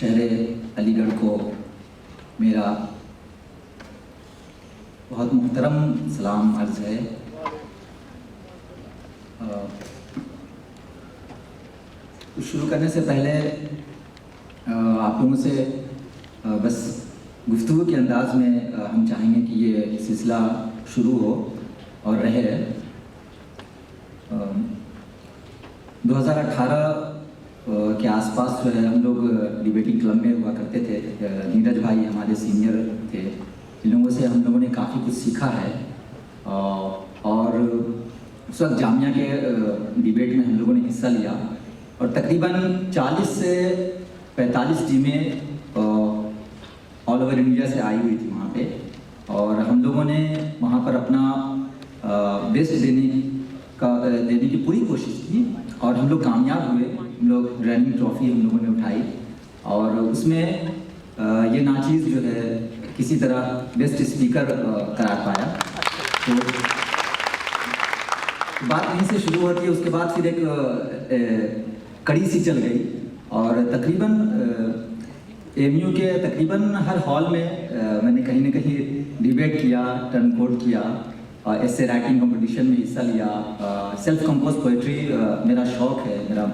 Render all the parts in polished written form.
शहर अलीगढ़ को मेरा बहुत मुहतरम सलाम अर्ज़ है। तो शुरू करने से पहले आप लोगों से बस गुफ्तगू के अंदाज में हम चाहेंगे कि ये सिलसिला शुरू हो और रहे। 2018 के आसपास जो है हम लोग डिबेटिंग क्लब में हुआ करते थे। नीरज भाई हमारे सीनियर थे, इन लोगों से हम लोगों ने काफ़ी कुछ सीखा है। और उस वक्त जामिया के डिबेट में हम लोगों ने हिस्सा लिया और तकरीबन 40 से 45 टीमें ऑल ओवर इंडिया से आई हुई थी वहाँ पे, और हम लोगों ने वहाँ पर अपना बेस्ट देने की पूरी कोशिश की और हम लोग कामयाब हुए। हम लोग रनिंग ट्रॉफी हम लोगों ने उठाई और उसमें ये नाचीज़ जो है किसी तरह बेस्ट स्पीकर करार पाया। तो बात यहीं से शुरू होती है, उसके बाद फिर एक कड़ी सी चल गई और तकरीबन एमयू के तकरीबन हर हॉल में मैंने कहीं ना कहीं डिबेट किया, टर्न कोड किया, ऐसे राइटिंग कंपटीशन में हिस्सा लिया। सेल्फ कंपोज पोइट्री मेरा शौक़ है, मेरा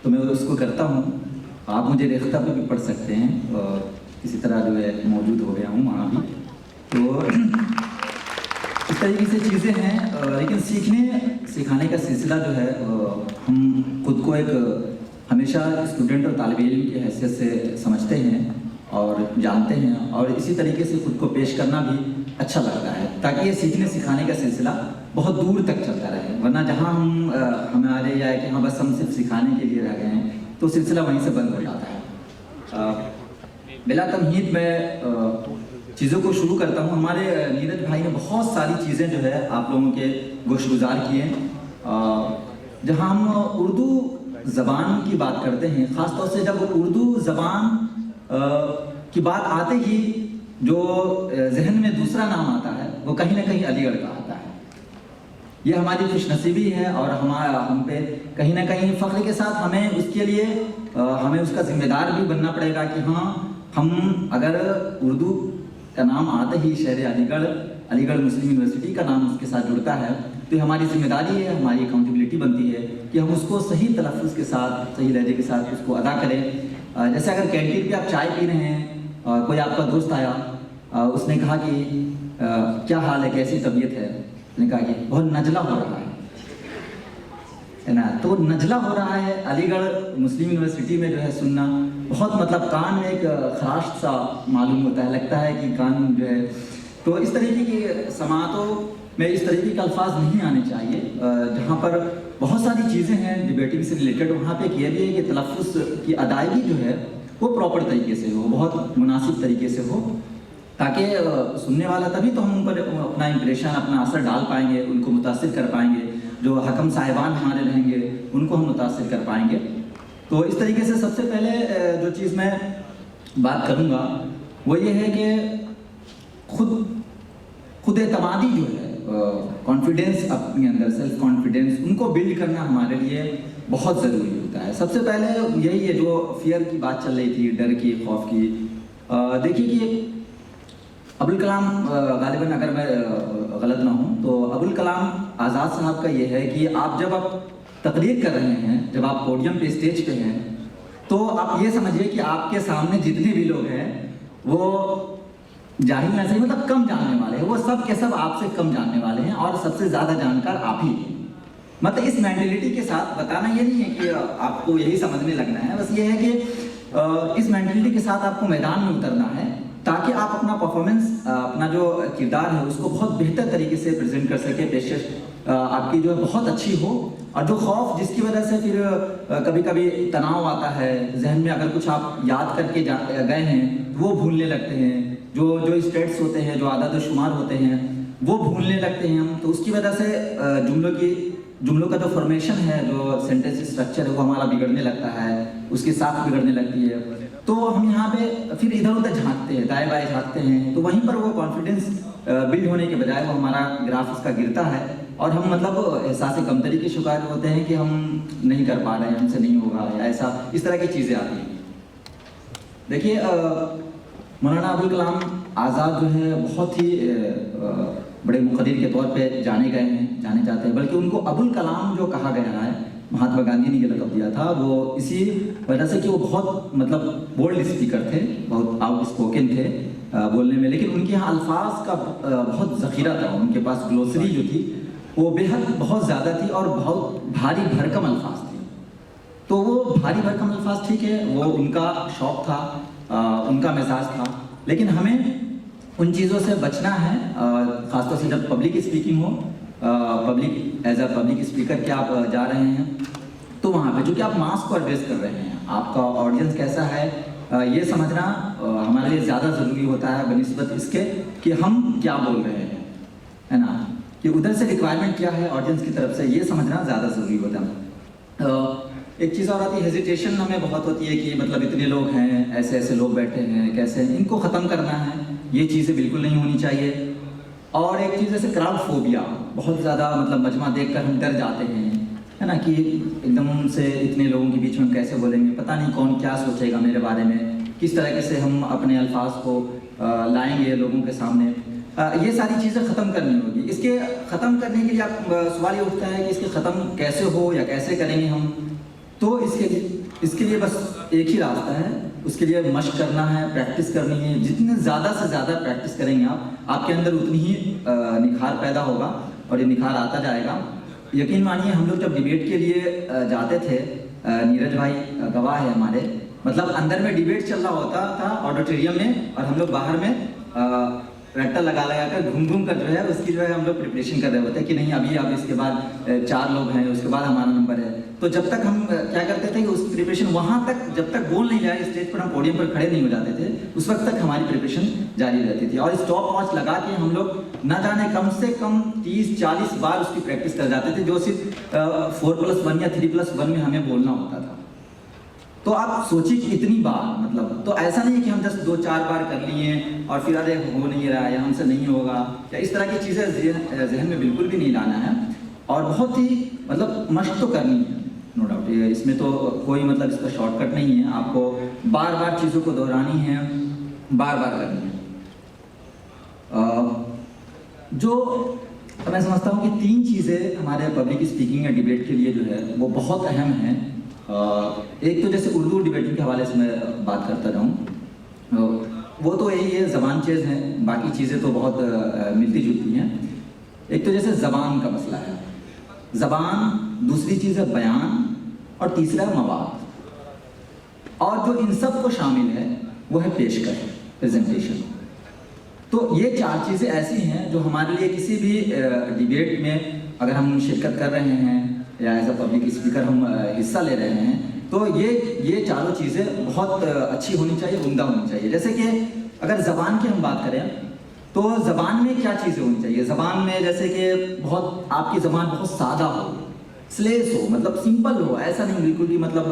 तो मैं उसको करता हूँ। आप मुझे रेख्ता पे भी पढ़ सकते हैं, किसी तरह जो है मौजूद हो गया हूँ वहाँ भी। तो इस तरीके से चीज़ें हैं, लेकिन सिखाने का सिलसिला जो है हम खुद को एक हमेशा स्टूडेंट और तालिब इल्म की हैसियत से समझते हैं और जानते हैं, और इसी तरीके से खुद को पेश करना भी अच्छा लगता है ताकि ये सीखने सिखाने का सिलसिला बहुत दूर तक चलता रहे। वरना जहाँ हमारे यह है कि हाँ बस हम सिर्फ सिखाने के लिए रह गए हैं तो सिलसिला वहीं से बंद हो जाता है। बिला तमहीद मैं चीज़ों को शुरू करता हूँ। हमारे नीरज भाई ने बहुत सारी चीज़ें जो है आप लोगों के गोशगुजार किए। जहाँ हम उर्दू ज़बान की बात करते हैं, ख़ास तौर से जब उर्दू ज़बान की बात आते ही जो जहन में दूसरा नाम आता है वो कहीं ना कहीं अलीगढ़ का आता है। ये हमारी खुशनसीबी है और हम पे कहीं ना कहीं फ़ख्र के साथ हमें उसके लिए हमें उसका ज़िम्मेदार भी बनना पड़ेगा कि हाँ, हम अगर उर्दू का नाम आते ही शहर अलीगढ़ मुस्लिम यूनिवर्सिटी का नाम उसके साथ जुड़ता है तो हमारी जिम्मेदारी है, हमारी अकाउंटेबिलिटी बनती है कि हम उसको सही तलफ़्फ़ुज़ के साथ, सही लहजे के साथ उसको अदा करें। जैसे अगर कैंटीन पे आप चाय पी रहे हैं, कोई आपका दोस्त आया, उसने कहा कि क्या हाल है, कैसी तबीयत है, उसने कहा कि बहुत नजला हो रहा है ना। तो नजला हो रहा है अलीगढ़ मुस्लिम यूनिवर्सिटी में जो है सुनना बहुत मतलब कान में एक खराश सा मालूम होता है, लगता है कि कान जो है। तो इस तरीके की समातों में इस तरीके के अल्फाज नहीं आने चाहिए। जहाँ पर बहुत सारी चीज़ें हैं डिबेटिंग से रिलेटेड, वहाँ पे किया भी है कि तलफ़्फ़ुज़ की अदायगी जो है वो प्रॉपर तरीके से हो, बहुत मुनासिब तरीके से हो, ताकि सुनने वाला तभी तो हम उन पर अपना इम्प्रेशन, अपना असर डाल पाएंगे, उनको मुतासिर कर पाएंगे। जो हकम साहिबान हमारे रहेंगे उनको हम मुतासिर कर पाएंगे। तो इस तरीके से सबसे पहले जो चीज़ मैं बात करूँगा वो ये है कि खुद एतमादी जो है, कॉन्फिडेंस अपने अंदर, सेल्फ कॉन्फिडेंस, उनको बिल्ड करना हमारे लिए बहुत ज़रूरी होता है। सबसे पहले यही है जो फियर की बात चल रही थी, डर की, खौफ की। देखिए कि अबुल कलाम, गालिबन अगर मैं गलत ना हूँ तो अबुल कलाम आज़ाद साहब का ये है कि जब आप तकरीर कर रहे हैं, जब आप पोडियम पे, स्टेज पे हैं, तो आप ये समझिए कि आपके सामने जितने भी लोग हैं वो जाहिल में सही मतलब कम जानने वाले हैं, वो सब के सब आपसे कम जानने वाले हैं और सबसे ज़्यादा जानकार आप ही हैं। मतलब इस मेंटेलिटी के साथ बताना ये नहीं है कि आपको यही समझने लगना है, बस ये है कि इस मेंटेलिटी के साथ आपको मैदान में उतरना है ताकि आप अपना परफॉर्मेंस, अपना जो किरदार है उसको बहुत बेहतर तरीके से प्रेजेंट कर सके, पेशकश आपकी जो है बहुत अच्छी हो। और जो खौफ जिसकी वजह से फिर कभी कभी तनाव आता है जहन में, अगर कुछ आप याद करके गए हैं वो भूलने लगते हैं, जो स्टेट्स होते हैं, जो आदत शुमार होते हैं वो भूलने लगते हैं हम। तो उसकी वजह से जुमलों का जो फॉर्मेशन है, जो सेंटेंस स्ट्रक्चर है वो हमारा बिगड़ने लगता है, उसकी साख बिगड़ने लगती है। तो हम यहाँ पे फिर इधर उधर झांकते हैं, दाएं बाएं झांकते हैं, तो वहीं पर वो कॉन्फिडेंस बिल्ड होने के बजाय वो हमारा ग्राफ उसका गिरता है और हम मतलब एहसास कमतरी के शिकार होते हैं कि हम नहीं कर पा रहे हैं, हमसे नहीं होगा या ऐसा, इस तरह की चीज़ें आती हैं। देखिए मौलाना अबुल कलाम आज़ाद जो है बहुत ही बड़े मुक़द्दिर के तौर पे जाने जाते हैं, बल्कि उनको अबुल कलाम जो कहा गया है, महात्मा गांधी ने ये लक़ब दिया था, वो इसी वजह से कि वो बहुत मतलब बोल्ड स्पीकर थे, बहुत आउट स्पोकन थे बोलने में, लेकिन उनके यहाँ अल्फाज का बहुत ज़ख़ीरा था। उनके पास ग्लोसरी जो थी वो बेहद बहुत ज़्यादा थी और बहुत भारी भरकम अल्फाज थे। तो वो भारी भरकम अल्फाज ठीक है, वो उनका शौक़ था, उनका मिजाज था, लेकिन हमें उन चीज़ों से बचना है, ख़ासतौर से जब पब्लिक स्पीकिंग हो, public as a public speaker के आप जा रहे हैं, तो वहाँ पे जो कि आप मास को एड्रेस कर रहे हैं, आपका ऑडियंस कैसा है, ये समझना हमारे लिए ज़्यादा ज़रूरी होता है बनिस्बत इसके कि हम क्या बोल रहे हैं, है ना, कि उधर से रिक्वायरमेंट क्या है ऑडियंस की तरफ से, ये समझना ज़्यादा ज़रूरी होता है। एक चीज़ और आती है, हेजिटेशन हमें बहुत होती है कि मतलब इतने लोग हैं, ऐसे ऐसे लोग बैठे हैं, कैसे इनको ख़त्म करना है, ये चीज़ें बिल्कुल नहीं होनी चाहिए। और एक चीज़ जैसे क्राउड फोबिया, बहुत ज़्यादा मतलब मजमा देखकर हम डर जाते हैं, है ना, कि एकदम से इतने लोगों के बीच में कैसे बोलेंगे, पता नहीं कौन क्या सोचेगा मेरे बारे में, किस तरह से हम अपने अल्फाज को लाएंगे लोगों के सामने। ये सारी चीज़ें ख़त्म करनी होगी। इसके ख़त्म करने के लिए आप सवाल ये उठता है कि इसके ख़त्म कैसे हो या कैसे करेंगे हम। तो इसके लिए बस एक ही रास्ता है, उसके लिए मशक करना है, प्रैक्टिस करनी है। जितने ज़्यादा से ज़्यादा प्रैक्टिस करेंगे आपके अंदर उतनी ही निखार पैदा होगा और ये निखार आता जाएगा। यकीन मानिए हम लोग जब डिबेट के लिए जाते थे, नीरज भाई गवाह है हमारे, मतलब अंदर में डिबेट चल रहा होता था ऑडिटोरियम में, और हम लोग बाहर में रट्टा लगा कर घूम कर जो है उसकी जो है हम लोग प्रिपरेशन कर रहे होते हैं कि नहीं अभी अब इसके बाद 4 लोग हैं, उसके बाद हमारा नंबर है। तो जब तक हम क्या करते थे कि उस प्रिपरेशन वहाँ तक जब तक बोल नहीं जाए, स्टेज पर हम पोडियम पर खड़े नहीं हो जाते थे, उस वक्त तक हमारी प्रिपरेशन जारी रहती थी। और स्टॉप वॉच लगा के हम लोग न जाने कम से कम 30-40 बार उसकी प्रैक्टिस कर जाते थे, जो सिर्फ 4+1 या 3+1 में हमें बोलना होता था। तो आप सोचिए कि इतनी बार, मतलब तो ऐसा नहीं है कि हम जस्ट 2-4 बार कर लिए और फिर अरे हो नहीं रहा या हमसे नहीं होगा, या इस तरह की चीज़ें जहन में बिल्कुल भी नहीं लाना है। और बहुत ही मतलब मशक तो करनी है, नो डाउट, इसमें तो कोई मतलब इसका शॉर्टकट नहीं है। आपको बार बार चीज़ों को दोहरानी है, बार बार करनी है। जो मैं समझता हूँ कि 3 चीज़ें हमारे पब्लिक स्पीकिंग या डिबेट के लिए जो है वो बहुत अहम हैं। एक तो जैसे उर्दू डिबेटिंग के हवाले से मैं बात करता रहूँ, वो तो यही है, ज़बान चेज़ है, बाकी चीज़ें तो बहुत मिलती जुलती हैं। एक तो जैसे ज़बान का मसला है, ज़बान, दूसरी चीज़ है बयान, और तीसरा है मवाद। और जो इन सब को शामिल है वो है पेशकश, प्रेजेंटेशन। तो ये 4 चीज़ें ऐसी हैं जो हमारे लिए किसी भी डिबेट में अगर हम शिरकत कर रहे हैं या एज अ पब्लिक स्पीकर हम हिस्सा ले रहे हैं, तो ये चारों चीज़ें बहुत अच्छी होनी चाहिए, उम्दा होनी चाहिए। जैसे कि अगर ज़बान की हम बात करें तो ज़बान में क्या चीज़ें होनी चाहिए। ज़बान में जैसे कि बहुत आपकी ज़बान बहुत सादा हो, स्लेस हो, मतलब सिंपल हो, ऐसा नहीं बिल्कुल भी मतलब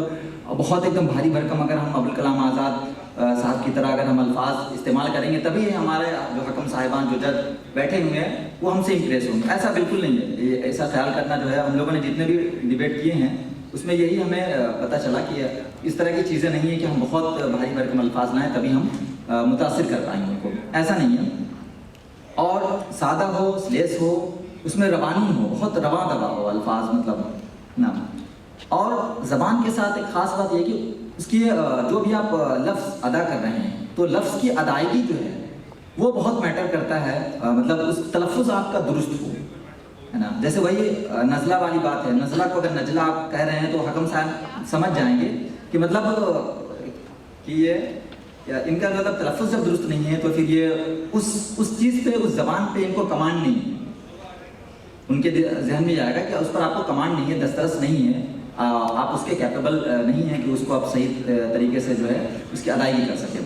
बहुत एकदम भारी भरकम। अगर हम अबुल कलाम आज़ाद साहब की तरह अगर हम अल्फाज इस्तेमाल करेंगे तभी हमारे जो हकम साहिबान जो जज बैठे हुए हैं वो हमसे इम्प्रेस होंगे, ऐसा बिल्कुल नहीं है। ये ऐसा ख्याल करना जो है, हम लोगों ने जितने भी डिबेट किए हैं उसमें यही हमें पता चला कि इस तरह की चीज़ें नहीं है कि हम बहुत भारी भरकम अल्फाज लाएँ तभी हम मुतासिर कर पाएंगे उनको, ऐसा नहीं है। और सादा हो, स्लेस हो, उसमें रवानी हो, बहुत रवा दबा हो अल्फाज, मतलब ना। और ज़बान के साथ एक ख़ास बात यह कि उसकी जो भी आप लफ्ज़ अदा कर रहे हैं तो लफ्ज़ की अदायगी जो है वो बहुत मैटर करता है, मतलब उस तलफ़ुज़ आपका दुरुस्त हो, है ना। जैसे वही नज़ला वाली बात है, नज़ला को अगर नजला आप कह रहे हैं तो हकम साहब समझ जाएंगे कि मतलब कि ये इनका मतलब तलफ़ुज़ जब दुरुस्त नहीं है तो फिर ये उस चीज़ पे, उस ज़बान पे इनको कमांड नहीं है, उनके जहन में जाएगा कि उस पर आपको कमांड नहीं है, दस्तरस नहीं है, आप उसके कैपेबल नहीं है कि उसको आप सही तरीके से जो है उसकी अदायगी कर सकें।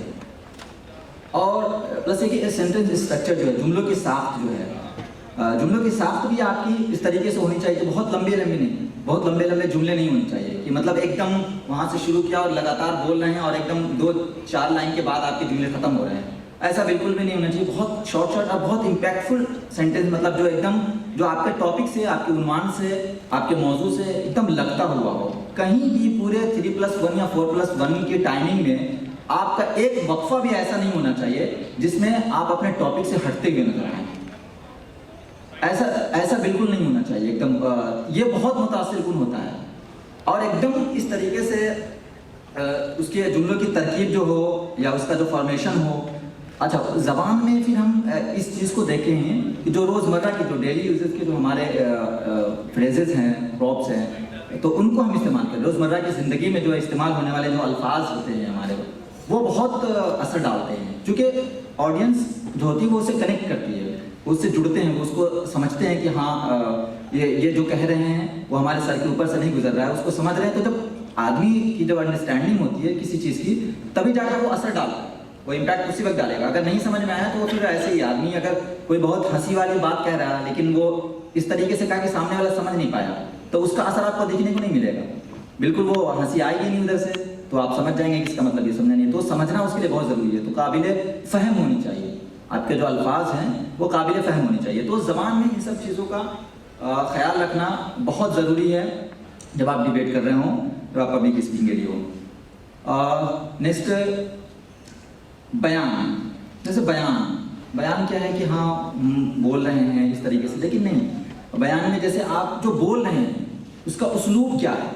और प्लस ये कि सेंटेंस स्ट्रक्चर जो है, जुमलों की साख्त जो है, जुमलों की साख्त भी आपकी इस तरीके से होनी चाहिए कि बहुत लंबे नहीं, बहुत लंबे जुमले नहीं होने चाहिए कि मतलब एकदम वहाँ से शुरू किया और लगातार बोल रहे हैं और एकदम 2-4 लाइन के बाद आपके जुमले खत्म हो रहे हैं, ऐसा बिल्कुल भी नहीं होना चाहिए। बहुत शॉर्ट और बहुत इम्पैक्टफुल सेंटेंस, मतलब जो एकदम जो आपके टॉपिक से, आपके उन्वान से, आपके मौजू से एकदम लगता हुआ हो। कहीं भी पूरे 3+1 या 4+1 की टाइमिंग में आपका एक वक्फा भी ऐसा नहीं होना चाहिए जिसमें आप अपने टॉपिक से हटते हुए नजर आए। ऐसा ऐसा बिल्कुल नहीं होना चाहिए एकदम। ये बहुत मुतासिरकुन होता है और एकदम इस तरीके से उसके जुमलों की तरकीब जो हो या उसका जो फॉर्मेशन हो। अच्छा, ज़बान में फिर हम इस चीज़ को देखे हैं कि जो रोज़मर्रा की जो डेली यूजेस के जो हमारे फ्रेजेस हैं, प्रॉप्स हैं, तो उनको हम इस्तेमाल करें। रोज़मर्रा की ज़िंदगी में जो इस्तेमाल होने वाले जो अल्फाज होते हैं हमारे, वो बहुत असर डालते हैं, क्योंकि ऑडियंस जो होती है वो उससे कनेक्ट करती है, उससे जुड़ते हैं, वो उसको समझते हैं कि हाँ ये जो कह रहे हैं वो हमारे सर के ऊपर से नहीं गुजर रहा है, उसको समझ रहे हैं। तो जब आदमी की जब अंडरस्टैंडिंग होती है किसी चीज़ की, तभी जाकर वो असर डालता है, वो इम्पैक्ट उसी वक्त डालेगा। अगर नहीं समझ में आया तो फिर ऐसे ही आदमी अगर कोई बहुत हंसी वाली बात कह रहा है लेकिन वो इस तरीके से कहा कि सामने वाला समझ नहीं पाया, तो उसका असर आपको देखने को नहीं मिलेगा। बिल्कुल वो हंसी आएगी नहीं उधर से, तो आप समझ जाएंगे कि इसका मतलब ये समझना नहीं। तो समझना उसके लिए बहुत ज़रूरी है। तो काबिल फ़हम होनी चाहिए, आपके जो अल्फाज हैं वो काबिल फ़हम होनी चाहिए। तो ज़बान में इन सब चीज़ों का ख्याल रखना बहुत ज़रूरी है जब आप डिबेट कर रहे हों, जब आप पब्लिक स्पीकिंग के लिए हो। नेक्स्ट, बयान। जैसे बयान क्या है कि हाँ बोल रहे हैं इस तरीके से, लेकिन नहीं, बयान में जैसे आप जो बोल रहे हैं उसका उसलूब क्या है,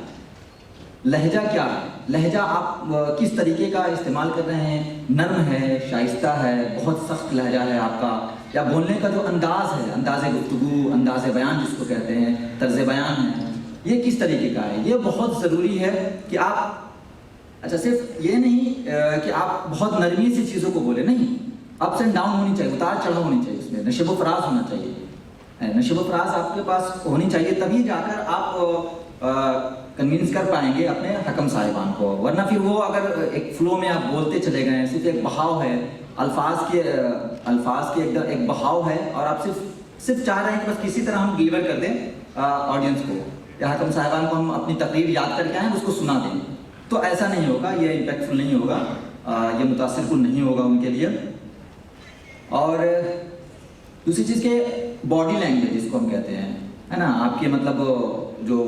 लहजा क्या है, लहजा आप किस तरीके का इस्तेमाल कर रहे हैं, नर्म है, शाइस्ता है, बहुत सख्त लहजा है आपका, या बोलने का जो अंदाज है, अंदाज़े गुफ्तगू, अंदाज़े बयान जिसको कहते हैं, तर्ज़ बयान है, ये किस तरीके का है। ये बहुत ज़रूरी है कि आप, अच्छा सिर्फ ये नहीं कि आप बहुत नरमी से चीज़ों को बोले, नहीं, अप्स एंड डाउन होनी चाहिए, उतार चढ़ाव होनी चाहिए, उसमें नशब व फराज होना चाहिए। नशब व फराज आपके पास होनी चाहिए, तभी जाकर आप कन्विंस कर पाएंगे अपने हकम साहिबान को। वरना फिर वो अगर एक फ्लो में आप बोलते चले गए, सिर्फ एक बहाव है, अल्फाज के एक बहाव है, और आप सिर्फ चाह रहे हैं कि बस किसी तरह हम डिलीवर कर दें ऑडियंस को, या हकम साहिबान को हम अपनी तकरीर याद करके आएँ उसको सुना दें, तो ऐसा नहीं होगा, ये इम्पैक्टफुल नहीं होगा, ये मुतासिरकुन नहीं होगा उनके लिए। और दूसरी चीज़ के बॉडी लैंग्वेज जिसको हम कहते हैं, है ना, आपके मतलब जो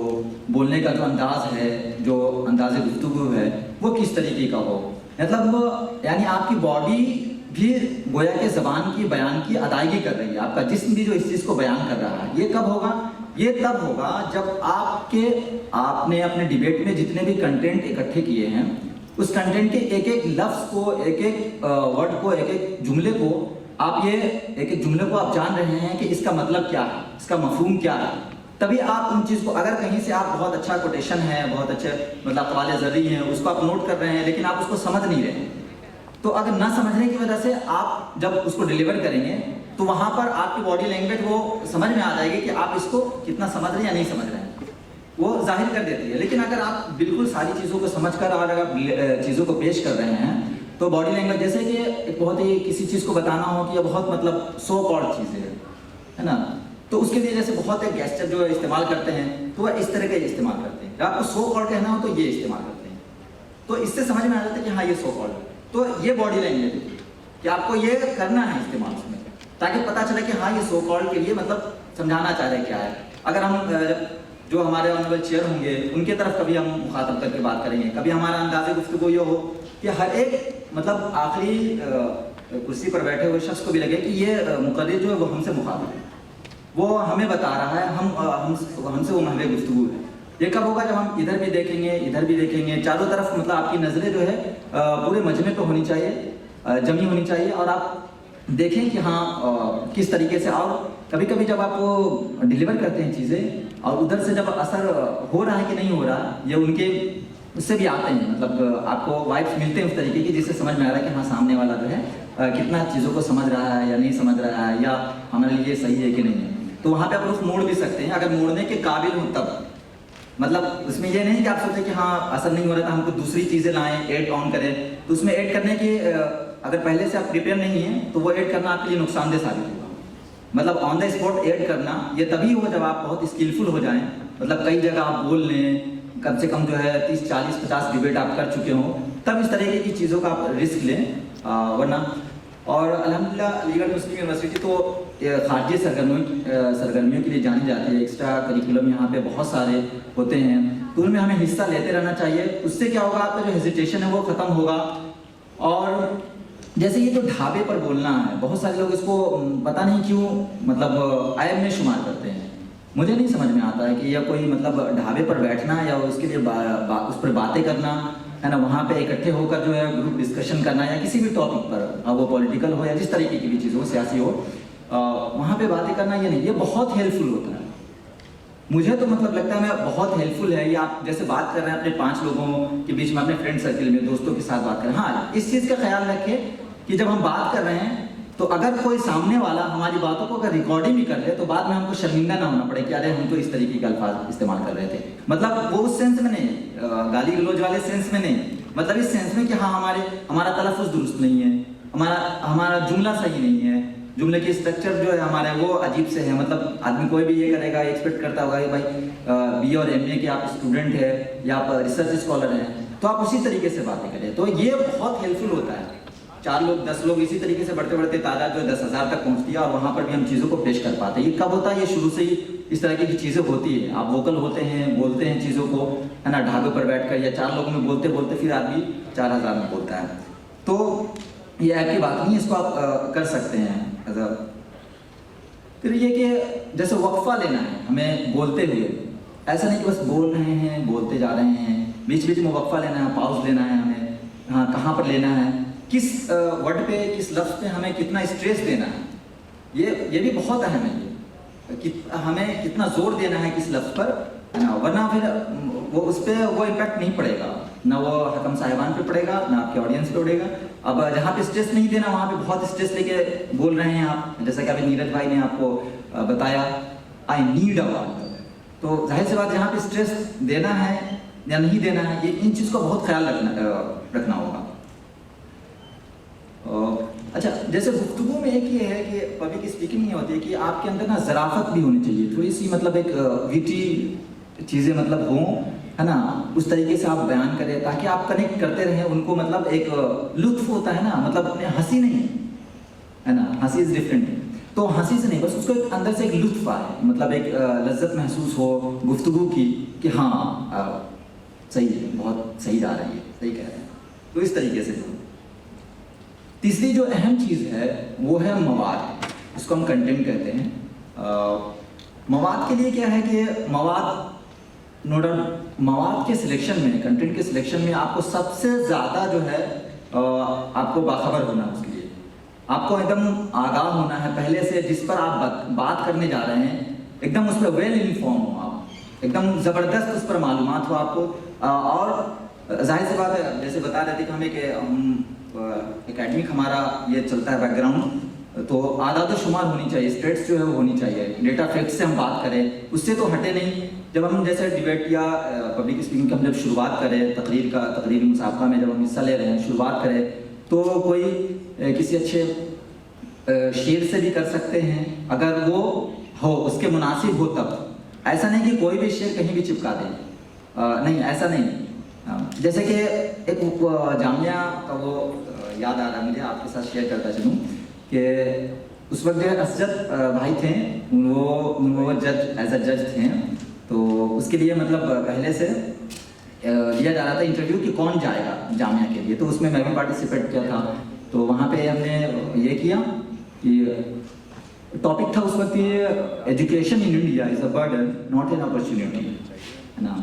बोलने का जो अंदाज है, जो अंदाज़े गुफ्तगू है, वो किस तरीके का हो, मतलब यानी आपकी बॉडी भी गोया के ज़बान की बयान की अदायगी कर रही है, आपका जिस्म भी जो इस चीज़ को बयान कर रहा है। ये कब होगा? ये तब होगा जब आपने अपने डिबेट में जितने भी कंटेंट इकट्ठे किए हैं, उस कंटेंट के एक एक लफ्ज़ को, एक एक वर्ड को, एक एक जुमले को आप जान रहे हैं कि इसका मतलब क्या है, इसका मफहूम क्या है। तभी आप उन चीज़ को, अगर कहीं से आप बहुत अच्छा कोटेशन है, बहुत अच्छे मतलब क़वाले ज़र्री हैं, उसको आप नोट कर रहे हैं, लेकिन आप उसको समझ नहीं रहे, तो अगर ना समझने की वजह से आप जब उसको डिलीवर करेंगे तो वहाँ पर आपकी बॉडी लैंग्वेज वो समझ में आ जाएगी कि आप इसको कितना समझ रहे हैं या नहीं समझ रहे हैं, वो जाहिर कर देती है। लेकिन अगर आप बिल्कुल सारी चीज़ों को समझकर और अगर चीज़ों को पेश कर रहे हैं, तो बॉडी लैंग्वेज, जैसे कि एक बहुत ही किसी चीज़ को बताना हो कि ये बहुत मतलब सो कॉल्ड चीज़ें है ना, तो उसके लिए जैसे बहुत एक गेस्चर जो इस्तेमाल करते हैं, तो वह इस तरह के इस्तेमाल करते हैं। आपको सो कॉल्ड कहना हो तो ये इस्तेमाल करते हैं, तो इससे समझ में आ जाता है कि हाँ ये सो कॉल्ड। तो ये बॉडी लैंग्वेज है कि आपको ये करना है इस्तेमाल उसमें, ताकि पता चले कि हाँ ये सो कॉल्ड के लिए मतलब समझाना चाह रहे क्या है। अगर हम जो हमारे ऑनरेबल चेयर होंगे उनके तरफ कभी हम मुखातब करके बात करेंगे, कभी हमारा अंदाज़े गुफ्तगू ये हो कि हर एक मतलब आखिरी कुर्सी पर बैठे हुए शख्स को भी लगे कि ये मुकर्रिर जो है वो हमसे मुखातिब है, वो हमें बता रहा है, हमसे वो महवे गुफ्तगू है। ये कब होगा? जब हम इधर भी देखेंगे, इधर भी देखेंगे, चारों तरफ मतलब आपकी नज़रें जो है पूरे मजमे पे होनी चाहिए, जमी होनी चाहिए, और आप देखें कि हाँ किस तरीके से। और कभी कभी जब आप डिलीवर करते हैं चीज़ें और उधर से जब असर हो रहा है कि नहीं हो रहा, ये उनके उससे भी आते हैं, मतलब आपको वाइब्स मिलते हैं उस तरीके की जिससे समझ में आ रहा है कि हाँ सामने वाला जो है कितना चीज़ों को समझ रहा है या नहीं समझ रहा है, या हमारे लिए सही है कि नहीं है। तो वहाँ पे आप रुख मोड़ भी सकते हैं, अगर मोड़ने के काबिल हो तब। मतलब उसमें ये नहीं कि आप सोचें कि हाँ असर नहीं हो रहा था, हमको दूसरी चीज़ें लाएं, ऐड ऑन करें, तो उसमें ऐड करने की अगर पहले से आप प्रिपेयर नहीं हैं तो वो ऐड करना आपके लिए नुकसानदेह साबित होगा। मतलब ऑन द स्पॉट ऐड करना ये तभी हो जब आप बहुत स्किलफुल हो जाएं, मतलब कई जगह आप बोल लें, कम से कम जो है 30, 40, 50 डिबेट आप कर चुके हों, तब इस तरीके की चीज़ों का आप रिस्क लें, वरना। और अल्हम्दुलिल्लाह अलीगढ़ मुस्लिम यूनिवर्सिटी तो खारजी सरगर्मियों के लिए जानी जाती है। एक्स्ट्रा करिकुलम यहाँ पे बहुत सारे होते हैं, तो उनमें हमें हिस्सा लेते रहना चाहिए। उससे क्या होगा, आपका जो हेजिटेशन है वो ख़त्म होगा, और जैसे ये जो ढाबे पर बोलना है, बहुत सारे लोग इसको पता नहीं क्यों मतलब ऐब में शुमार करते हैं। मुझे नहीं समझ में आता है कि यह कोई मतलब ढाबे पर बैठना या उसके लिए उस पर बातें करना है ना, वहाँ पे इकट्ठे होकर जो है ग्रुप डिस्कशन करना या किसी भी टॉपिक पर, अब वो पॉलिटिकल हो या जिस तरीके की भी चीज़ हो, सियासी हो, वहाँ पे बातें करना, ये नहीं, ये बहुत हेल्पफुल होता है। मुझे तो मतलब लगता है मैं बहुत हेल्पफुल है ये। आप जैसे बात कर रहे हैं अपने 5 लोगों के बीच में, अपने फ्रेंड सर्कल में, दोस्तों के साथ बात करें। हाँ, इस चीज़ का ख्याल रखें कि जब हम बात कर रहे हैं तो अगर कोई सामने वाला हमारी बातों को अगर रिकॉर्डिंग भी कर ले तो बाद में हमको शर्मिंदा ना होना पड़े कि अरे हम तो इस तरीके के अल्फाज इस्तेमाल कर रहे थे। मतलब वो उस सेंस में नहीं, गाली गलौज वाले सेंस में नहीं, मतलब इस सेंस में कि हाँ हमारा तलफ़ुज़ दुरुस्त नहीं है, हमारा जुमला सही नहीं है, जुमले की स्ट्रक्चर जो है हमारे वो अजीब से है। मतलब आदमी कोई भी ये करेगा, एक्सपेक्ट करता होगा कि भाई BA और MA के आप स्टूडेंट है या आप रिसर्च स्कॉलर हैं तो आप उसी तरीके से बातें करें। तो ये बहुत हेल्पफुल होता है। 4 लोग 10 लोग इसी तरीके से बढ़ते बढ़ते तादाद जो 10,000 तक पहुंचती है और वहाँ पर भी हम चीज़ों को पेश कर पाते हैं। ये कब होता है? ये शुरू से ही इस तरह की चीज़ें होती है। आप वोकल होते हैं, बोलते हैं चीज़ों को, है ना, ढाबे पर बैठकर या 4 लोगों में बोलते बोलते फिर आदमी 4000 में बोलता है। तो ये ऐप की बात नहीं है, इसको आप कर सकते हैं। फिर ये कि जैसे वक्फा लेना है हमें बोलते हुए, ऐसा नहीं कि बस बोल रहे हैं, बोलते जा रहे हैं, बीच बीच में वक्फा लेना है, पाउज लेना है हमें। हाँ, कहाँ पर लेना है, किस वर्ड पे, किस लफ्ज़ पे हमें कितना स्ट्रेस देना है, ये भी बहुत अहम है कि हमें कितना जोर देना है किस लफ्ज़ पर, है ना, वरना फिर वो उस पर वो इम्पैक्ट नहीं पड़ेगा, ना वो हकम साहिबान पे पड़ेगा, ना आपके ऑडियंस पे पड़ेगा। अब जहाँ पे स्ट्रेस नहीं देना वहाँ पे बहुत स्ट्रेस लेके बोल रहे हैं आप, जैसा कि अभी नीरज भाई ने आपको बताया, आई नीड अ वाटर, तो जाहिर सी बात यहाँ पे स्ट्रेस देना है या नहीं देना है, ये इन चीज़ का बहुत ख्याल रखना होगा। अच्छा, जैसे गुफ्तगू में एक ये है कि पब्लिक स्पीकिंग ये होती है कि आपके अंदर ना ज़राफ़त भी होनी चाहिए, थोड़ी सी मतलब एक विटी चीज़ें मतलब हों, है ना, उस तरीके से आप बयान करें ताकि आप कनेक्ट करते रहें उनको। मतलब एक लुत्फ होता है ना, मतलब अपने हंसी नहीं है ना, हंसी इज़ डिफरेंट, तो हंसी से नहीं, बस उसको एक अंदर से एक लुत्फ आए, मतलब एक लज्जत महसूस हो गुफ्तगू की कि हाँ सही है, बहुत सही जा रही है, सही कह रहे हैं, तो इस तरीके से। तीसरी जो अहम चीज़ है वो है मवाद, इसको हम कंटेंट कहते हैं। मवाद के लिए क्या है कि मवाद के सिलेक्शन में, कंटेंट के सिलेक्शन में आपको सबसे ज़्यादा जो है आपको बाखबर होना है। उसके लिए आपको एकदम आगाह होना है पहले से, जिस पर आप बात करने जा रहे हैं एकदम उस पर वेल इन्फॉर्म हो आप, एकदम ज़बरदस्त उस पर मालूमात हो आपको। और जाहिर सी बात है, जैसे बता रहे थे कि हमें एकेडमिक हमारा ये चलता है बैकग्राउंड, तो आदाद शुमार होनी चाहिए, स्टेट्स जो है वो होनी चाहिए, डेटा फैक्ट से हम बात करें, उससे तो हटे नहीं। जब हम जैसे डिबेट या पब्लिक स्पीकिंग की हम जब शुरुआत करें, तकरीरी मुसाबका में जब हम हिस्सा ले रहे हैं, शुरुआत करें, तो कोई किसी अच्छे शेर से भी कर सकते हैं अगर वो हो, उसके मुनासिब हो तब। ऐसा नहीं कि कोई भी शेर कहीं भी चिपका दें, नहीं, ऐसा नहीं। जैसे कि एक जामिया का वो याद आ रहा है मुझे, आपके साथ शेयर करता चलूँ कि उस वक्त जो है असजद भाई थे, वो जज, एज अ जज थे, तो उसके लिए मतलब पहले से लिया जा रहा था इंटरव्यू कि कौन जाएगा जामिया के लिए, तो उसमें मैं भी पार्टिसिपेट किया था। तो वहाँ पे हमने ये किया कि टॉपिक था उस वक्त ये, education in India is a burden not an opportunity, है ना।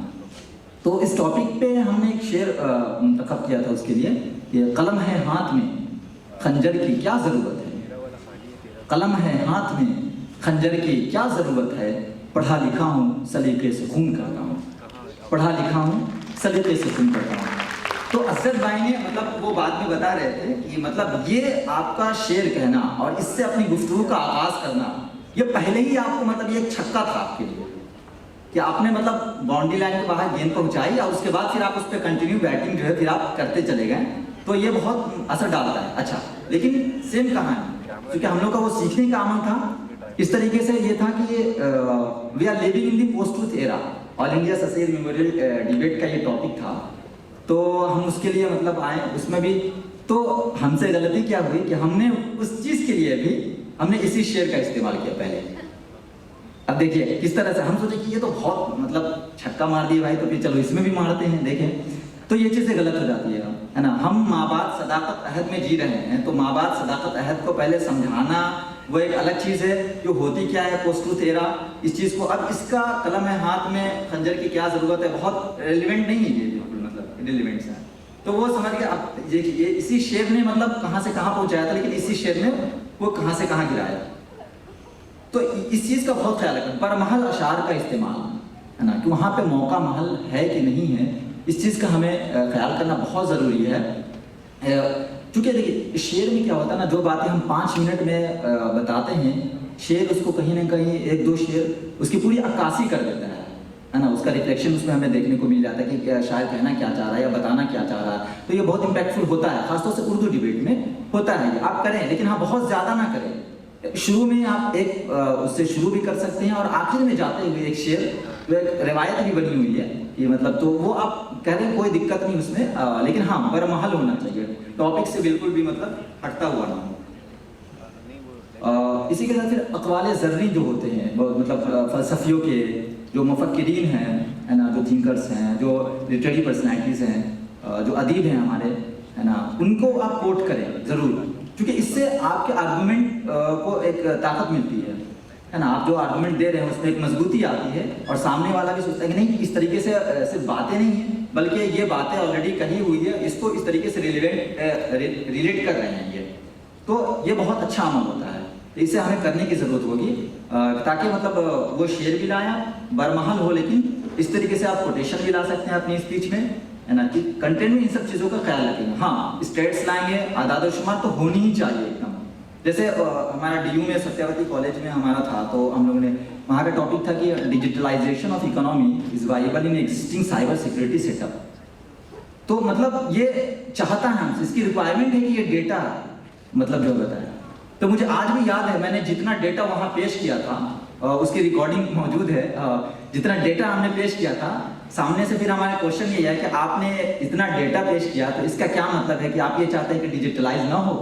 तो इस टॉपिक पे हमने एक शेर मुंतखब किया था उसके लिए कि कलम है हाथ में खंजर की क्या ज़रूरत है, कलम है हाथ में खंजर की क्या ज़रूरत है, पढ़ा लिखा हूँ सलीके से खून करता हूँ, पढ़ा लिखा हूँ सलीके से खून करता हूँ। तो असद भाई ने मतलब वो बाद में बता रहे थे कि मतलब ये आपका शेर कहना और इससे अपनी गुफ्तगू का आगाज़ करना, ये पहले ही आपको मतलब ये एक छक्का था आपके लिए कि आपने मतलब बाउंड्री लाइन के बाहर गेंद पहुंचाई और उसके बाद फिर आप उस पर कंटिन्यू बैटिंग जो है फिर आप करते चले गए, तो ये बहुत असर डालता है। अच्छा, लेकिन सेम कहाँ है, क्योंकि हम लोग का वो सीखने का अमल था, इस तरीके से ये था कि we are living in the post truth era, all India ससेज मेमोरियल डिबेट का ये टॉपिक था, तो हम उसके लिए मतलब आए, उसमें भी तो हमसे गलती क्या हुई कि हमने उस चीज़ के लिए भी हमने इसी शेर का इस्तेमाल किया पहले। अब देखिए किस तरह से हम सोचे कि ये तो बहुत मतलब छक्का मार दिए भाई, तो फिर चलो इसमें भी मारते हैं, देखें, तो ये चीज़ें गलत हो जाती है ना। हम माँ बाप सदा सदाकत अहद में जी रहे हैं तो माँ बाप सदाकत अहद को पहले समझाना वो एक अलग चीज़ है। जो होती क्या है पोस्ट ट्रूथ एरा, इस चीज़ को अब इसका कलम है हाथ में खंजर की क्या ज़रूरत है, बहुत रेलिवेंट नहीं है ये, बिल्कुल मतलब इरेलीवेंट है। तो वो समझ के अब देखिए इसी शेर ने मतलब कहाँ से कहाँ पहुँचाया था, लेकिन इसी शेर ने वो कहाँ से कहाँ गिराया। तो इस चीज़ का बहुत ख्याल रखें। बरमहल अशार का इस्तेमाल है ना, कि वहाँ पे मौका महल है कि नहीं है, इस चीज़ का हमें ख्याल करना बहुत ज़रूरी है। क्योंकि देखिए शेर में क्या होता है ना, जो बातें हम 5 मिनट में बताते हैं, शेर उसको कहीं ना कहीं 1-2 शेर उसकी पूरी अक्कासी कर देता है ना, उसका रिफ्लेक्शन उसमें हमें देखने को मिल जाता है कि शायद कहना क्या चाह रहा है या बताना क्या चाह रहा है। तो ये बहुत इम्पैक्टफुल होता है, खासतौर से उर्दू डिबेट में होता है। आप करें लेकिन हाँ बहुत ज़्यादा ना करें। शुरू में आप एक उससे शुरू भी कर सकते हैं और आखिर में जाते हुए एक शेर, तो एक रिवायत भी बनी हुई है ये मतलब, तो वो आप कह रहे हैं कोई दिक्कत नहीं उसमें, लेकिन हाँ बरमहल होना चाहिए, टॉपिक से बिल्कुल भी मतलब हटता हुआ ना हो। इसी के साथ फिर अक़वाल ज़र्री जो होते हैं मतलब फ़लसफ़ियों के जो मुफ़क्किरीन हैं है ना, जो थिंकर्स हैं, जो लिटरेरी पर्सनैलिटीज़ हैं, जो अदीब हैं हमारे है ना, उनको आप कोट करें ज़रूर, क्योंकि इससे आपके आर्गूमेंट को एक ताकत मिलती है ना। आप जो आर्गूमेंट दे रहे हैं उसमें एक मजबूती आती है और सामने वाला भी सोचता है कि नहीं इस तरीके से सिर्फ बातें नहीं हैं बल्कि ये बातें ऑलरेडी कही हुई है, इसको इस तरीके से रिलेट कर रहे हैं ये, तो ये बहुत अच्छा अमल होता है। इसे हमें करने की ज़रूरत होगी ताकि मतलब वो शेर भी लाया बरमहल हो, लेकिन इस तरीके से आप कोटेशन भी ला सकते हैं अपनी स्पीच में है ना, कि कंटेंट में इन सब चीज़ों का ख्याल रखेंगे। हाँ स्टेट्स लाएंगे, आदाद और शुमार तो होनी ही चाहिए एकदम। जैसे हमारा DU में सत्यवती कॉलेज में हमारा था, तो हम लोगों ने वहाँ का टॉपिक था कि digitalization of economy is viable in existing cyber security setup. तो मतलब ये चाहता है हमसे, इसकी रिक्वायरमेंट है कि ये डेटा मतलब जो बताया। तो मुझे आज भी याद है मैंने जितना डेटा वहाँ पेश किया था, उसकी रिकॉर्डिंग मौजूद है, जितना डेटा हमने पेश किया था, सामने से फिर हमारा क्वेश्चन ये है कि आपने इतना डेटा पेश किया तो इसका क्या मतलब है कि आप ये चाहते हैं कि डिजिटलाइज ना हो,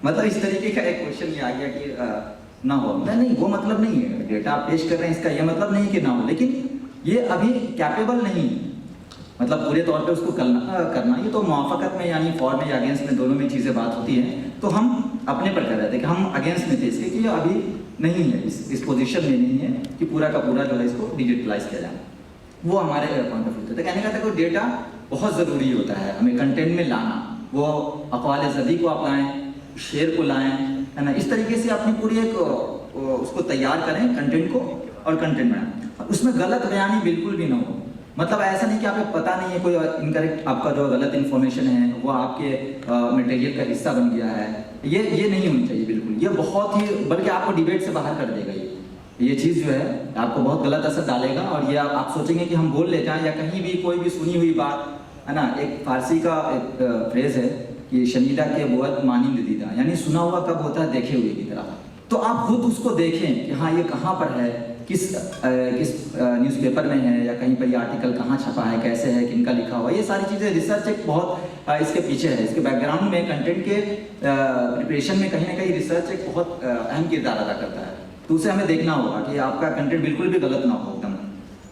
मतलब इस तरीके का एक क्वेश्चन ये आ गया कि ना हो। नहीं वो मतलब नहीं है, डेटा आप पेश कर रहे हैं इसका ये मतलब नहीं कि ना हो, लेकिन ये अभी कैपेबल नहीं मतलब पूरे तौर पे उसको करना ये तो मुआफ़क़त में यानी फॉर में या अगेंस्ट में दोनों में चीज़ें बात होती हैं। तो हम अपने पर कर रहे थे कि हम अगेंस्ट में थे इसके कि अभी नहीं है, इस पोजीशन में नहीं है कि पूरा का पूरा जो है इसको डिजिटलाइज किया जाए। वो हमारे पॉइंट ऑफ व्यू थे। तो कहने का था कि डेटा बहुत ज़रूरी होता है हमें कंटेंट में लाना, वो अक़वाल ज़दी को आप लाएँ, शेर को लाएँ है ना, इस तरीके से अपनी पूरी एक उसको तैयार करें कंटेंट को और कंटेंट बनाएं। उसमें गलत बयानी बिल्कुल भी ना हो, मतलब ऐसा नहीं कि आपको पता नहीं है, कोई इनकरेक्ट आपका जो गलत इन्फॉर्मेशन है वो आपके मटेरियल का हिस्सा बन गया है, ये नहीं होनी चाहिए बिल्कुल। ये बहुत ही बल्कि आपको डिबेट से बाहर कर देगा ये चीज़ जो है आपको बहुत गलत असर डालेगा। और ये आप सोचेंगे कि हम बोल ले जाएं या कहीं भी कोई भी सुनी हुई बात है ना, एक फारसी का एक फ्रेज है कि शनीदा के बुअत मानिंद दीदा, यानी सुना हुआ कब होता है देखे हुए की तरह। तो आप खुद उसको देखें कि हाँ ये कहाँ पर है, किस न्यूज़पेपर में है या कहीं पर ये आर्टिकल कहाँ छपा है, कैसे है, किनका लिखा हुआ, ये सारी चीज़ें रिसर्च एक बहुत इसके पीछे है, इसके बैकग्राउंड में कंटेंट के प्रिपरेशन में कहीं ना कहीं रिसर्च एक बहुत अहम किरदार अदा करता है। तो उसे हमें देखना होगा कि आपका कंटेंट बिल्कुल भी गलत ना हो एकदम।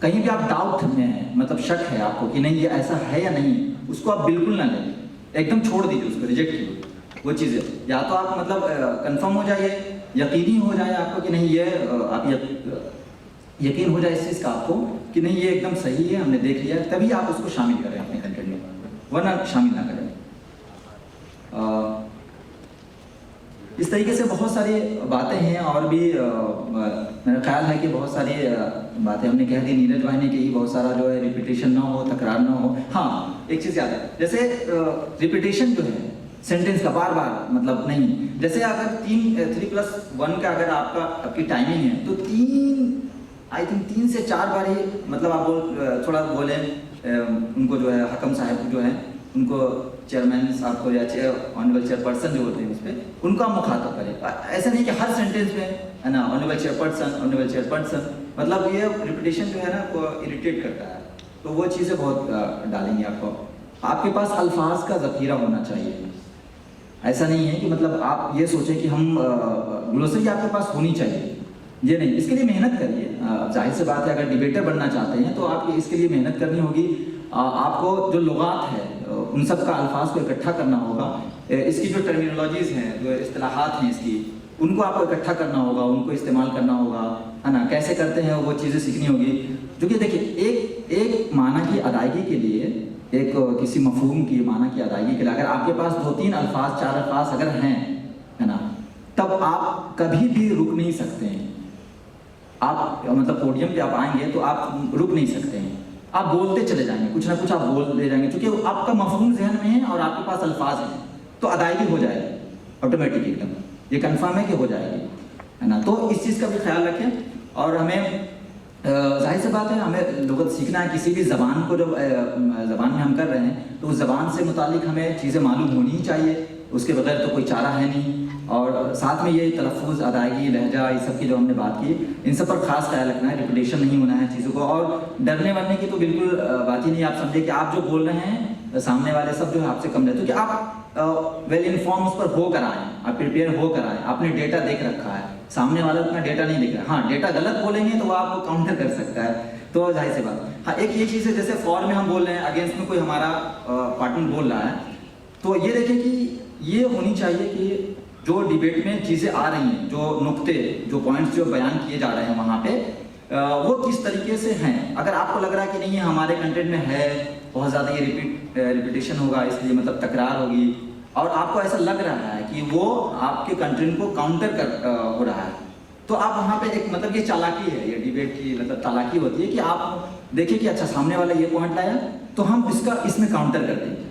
कहीं भी आप डाउट में हैं, मतलब शक है आपको कि नहीं ये ऐसा है या नहीं, उसको आप बिल्कुल ना लें, एकदम छोड़ दीजिए, उसको रिजेक्ट कीजिए वो चीज़ें। या तो आप मतलब कंफर्म हो जाइए, यकीनी हो जाए आपको कि नहीं ये आप यकीन हो जाए इस चीज़ का आपको कि नहीं ये एकदम सही है, हमने देख लिया, तभी आप उसको शामिल करें अपने कंटेंट में, वरना शामिल ना करें। इस तरीके से बहुत सारी बातें हैं और भी मेरा ख्याल है कि बहुत सारी बातें हमने कह दी, नीरज भाई ने कही, बहुत सारा जो है रिपीटेशन ना हो, तकरार ना हो। हाँ एक चीज़ याद है, जैसे रिपीटेशन जो है सेंटेंस का बार बार मतलब नहीं, जैसे अगर 3+1 का अगर आपकी टाइमिंग है तो 3 से 4 बार ही मतलब आप थोड़ा बोलें उनको जो है हकम साहब जो है उनको चेयरमैन साहब को या ऑनरेबल चेयरपर्सन जो होते हैं उस पर उनका मुखातब करें। ऐसा नहीं कि हर सेंटेंस में है ना ऑनरेबल चेयरपर्सन, मतलब ये रिपीटेशन जो है ना को इरिटेट करता है। तो वो चीज़ें बहुत डालेंगे आपको। आपके पास अल्फाज का ज़ख़ीरा होना चाहिए, ऐसा नहीं है कि मतलब आप ये सोचें कि हम ग्लोसरी आपके पास होनी चाहिए, ये नहीं। इसके लिए मेहनत करिए, जाहिर सी बात है अगर डिबेटर बनना चाहते हैं तो आपको इसके लिए मेहनत करनी होगी। आपको जो लुगात है उन सब का अल्फाज को इकट्ठा करना होगा। इसकी जो टर्मिनोलॉजीज़ हैं, जो इस्तिलाहात हैं इसकी, उनको आपको इकट्ठा करना होगा, उनको इस्तेमाल करना होगा, है ना। कैसे करते हैं वो चीज़ें सीखनी होगी। क्योंकि देखिए एक माना की अदायगी के लिए, एक किसी मफहूम की माना की अदायगी के लिए अगर आपके पास 2-3 अल्फाज 4 अल्फाज अगर हैं, है ना, तब आप कभी भी रुक नहीं सकते हैं। आप मतलब पोडियम पे आप आएंगे तो आप रुक नहीं सकते हैं, आप बोलते चले जाएंगे, कुछ ना कुछ आप बोलते जाएंगे, क्योंकि आपका मफहूम जहन में है और आपके पास अल्फाज हैं, तो अदायगी हो जाएगी ऑटोमेटिक, एकदम ये कंफर्म है कि हो जाएगी, है ना। तो इस चीज़ का भी ख्याल रखें। और हमें जाहिर सी बात है, हमें लुगत सीखना है। किसी भी ज़बान को जब ज़बान में हम कर रहे हैं तो उस ज़बान से मुतालिक हमें चीज़ें मालूम होनी ही चाहिए, उसके बगैर तो कोई चारा है नहीं। और साथ में ये तलफ़ुज़, अदायगी, लहजा, ये सब की जो हमने बात की, इन सब पर खास ख्याल रखना है, रिपीटेशन नहीं होना है चीज़ों को। और डरने वरने की तो बिल्कुल बात ही नहीं। आप समझे कि आप जो बोल रहे हैं सामने वाले सब जो है आपसे कम रहते, क्योंकि आप वेल इन्फॉर्म उस पर होकर आएँ, आप प्रिपेयर होकर आएँ, आपने डेटा देख रखा है, सामने वाला उतना डेटा नहीं देख रहा है। हाँ, डेटा गलत बोलेंगे तो वो आपको काउंटर कर सकता है, तो जाहिर सी बात। हाँ, एक ये चीज़ है, जैसे फॉर में हम बोल रहे हैं, अगेंस्ट में कोई हमारा पार्टनर बोल रहा है, तो ये देखें कि ये होनी चाहिए कि जो डिबेट में चीज़ें आ रही हैं, जो नुक्ते, जो पॉइंट्स जो बयान किए जा रहे हैं वहाँ पे, वो किस तरीके से हैं। अगर आपको लग रहा है कि नहीं ये हमारे कंटेंट में है, बहुत ज़्यादा ये रिपीटेशन होगा, इसलिए मतलब तकरार होगी, और आपको ऐसा लग रहा है कि वो आपके कंटेंट को काउंटर कर हो रहा है, तो आप वहाँ पे एक मतलब ये चालाकी है, ये डिबेट की मतलब चालाकी होती है कि आप देखिए कि अच्छा सामने वाला ये पॉइंट लाया तो हम इसका इसमें काउंटर कर देंगे।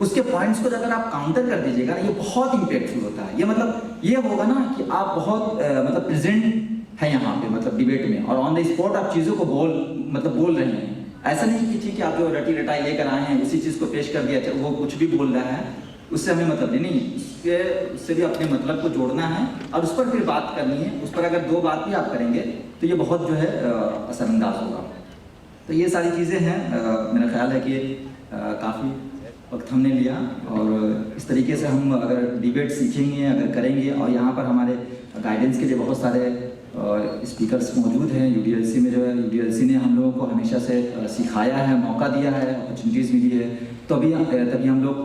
उसके पॉइंट्स को अगर आप काउंटर कर दीजिएगा, ये बहुत इम्पैक्टफुल होता है। ये मतलब ये होगा ना कि आप बहुत मतलब प्रेजेंट है यहाँ पे, मतलब डिबेट में, और ऑन द स्पॉट आप चीज़ों को बोल रहे हैं। ऐसा नहीं कि ठीक है आप जो रटी रटाई लेकर आए हैं उसी चीज़ को पेश कर दिया, वो कुछ भी बोल रहा है, उससे हमें मतलब नहीं, उससे भी अपने मतलब को जोड़ना है और उस पर फिर बात करनी है। उस पर अगर 2 बात भी आप करेंगे तो ये बहुत जो है असरअंदाज होगा। तो ये सारी चीज़ें हैं। मेरा ख्याल है कि काफ़ी वक्त हमने लिया, और इस तरीके से हम अगर डिबेट सीखेंगे, अगर करेंगे, और यहाँ पर हमारे गाइडेंस के लिए बहुत सारे स्पीकर्स मौजूद हैं। UDLC में जो है, UDLC ने हम लोगों को हमेशा से सिखाया है, मौका दिया है, अपॉर्चुनिटीज़ मिली है, तभी हम लोग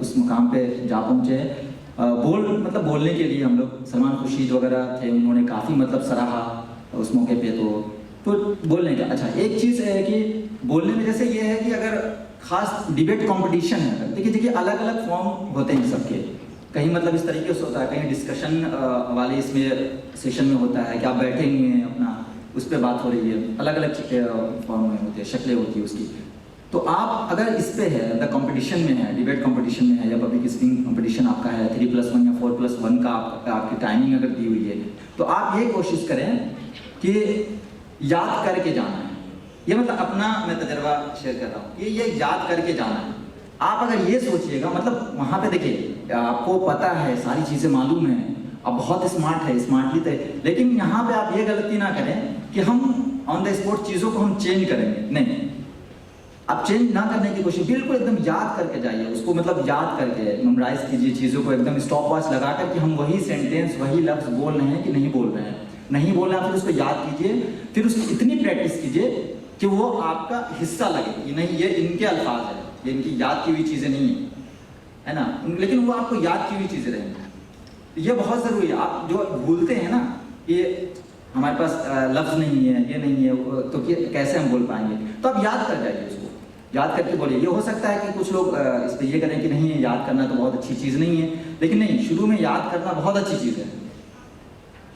उस मुकाम पे जा पहुँचे हैं। मतलब बोलने के लिए हम लोग, सलमान खुर्शीद वगैरह थे, उन्होंने काफ़ी मतलब सराहा उस मौके पे। तो बोलने का अच्छा एक चीज़ है कि बोलने में जैसे ये है कि अगर खास डिबेट कंपटीशन है, देखिए अलग अलग फॉर्म होते हैं सबके। कहीं मतलब इस तरीके से होता है, कहीं डिस्कशन वाले इसमें सेशन में होता है कि आप बैठे हुए हैं अपना, उस पर बात हो रही है, अलग अलग फॉर्म में होती है, शक्लें होती है उसकी। तो आप अगर इस पे है, द कंपटीशन में है, डिबेट कंपटीशन में है, या पब्लिक स्पीकिंग कंपटीशन आपका है, 3+1 या 4+1 का आपकी टाइमिंग अगर दी हुई है, तो आप ये कोशिश करें कि याद करके जाना है। ये मतलब अपना मैं तजर्बा शेयर कर रहा हूँ, ये याद करके जाना है। आप अगर ये सोचिएगा, मतलब वहाँ पे देखिए आपको पता है, सारी चीज़ें मालूम है, आप बहुत स्मार्ट है, स्मार्टली थे, लेकिन यहाँ पे आप ये गलती ना करें कि हम ऑन द स्पॉट चीज़ों को हम चेंज करेंगे। नहीं, आप चेंज ना करने की कोशिश, बिल्कुल एकदम याद करके जाइए उसको, मतलब याद करके मेमोराइज कीजिए चीज़ों को, एकदम स्टॉप वॉच लगा कर कि हम वही सेंटेंस, वही लफ्ज़ बोल रहे हैं कि नहीं बोल रहे हैं। नहीं बोल रहे हैं, फिर उसको याद कीजिए, फिर उसकी इतनी प्रैक्टिस कीजिए कि वो आपका हिस्सा लगे कि नहीं ये इनके अल्फाज है, ये इनकी याद की हुई चीज़ें नहीं है ना, लेकिन वो आपको याद की हुई चीज़ें रहेंगी। ये बहुत ज़रूरी है। आप जो भूलते हैं ना, ये हमारे पास लफ्ज़ नहीं है, ये नहीं है, तो कैसे हम बोल पाएंगे, तो आप याद कर जाइए उसको, याद करके बोलिए। ये हो सकता है कि कुछ लोग इस पर ये करें कि नहीं याद करना तो बहुत अच्छी चीज़ नहीं है, लेकिन नहीं, शुरू में याद करना बहुत अच्छी चीज़ है।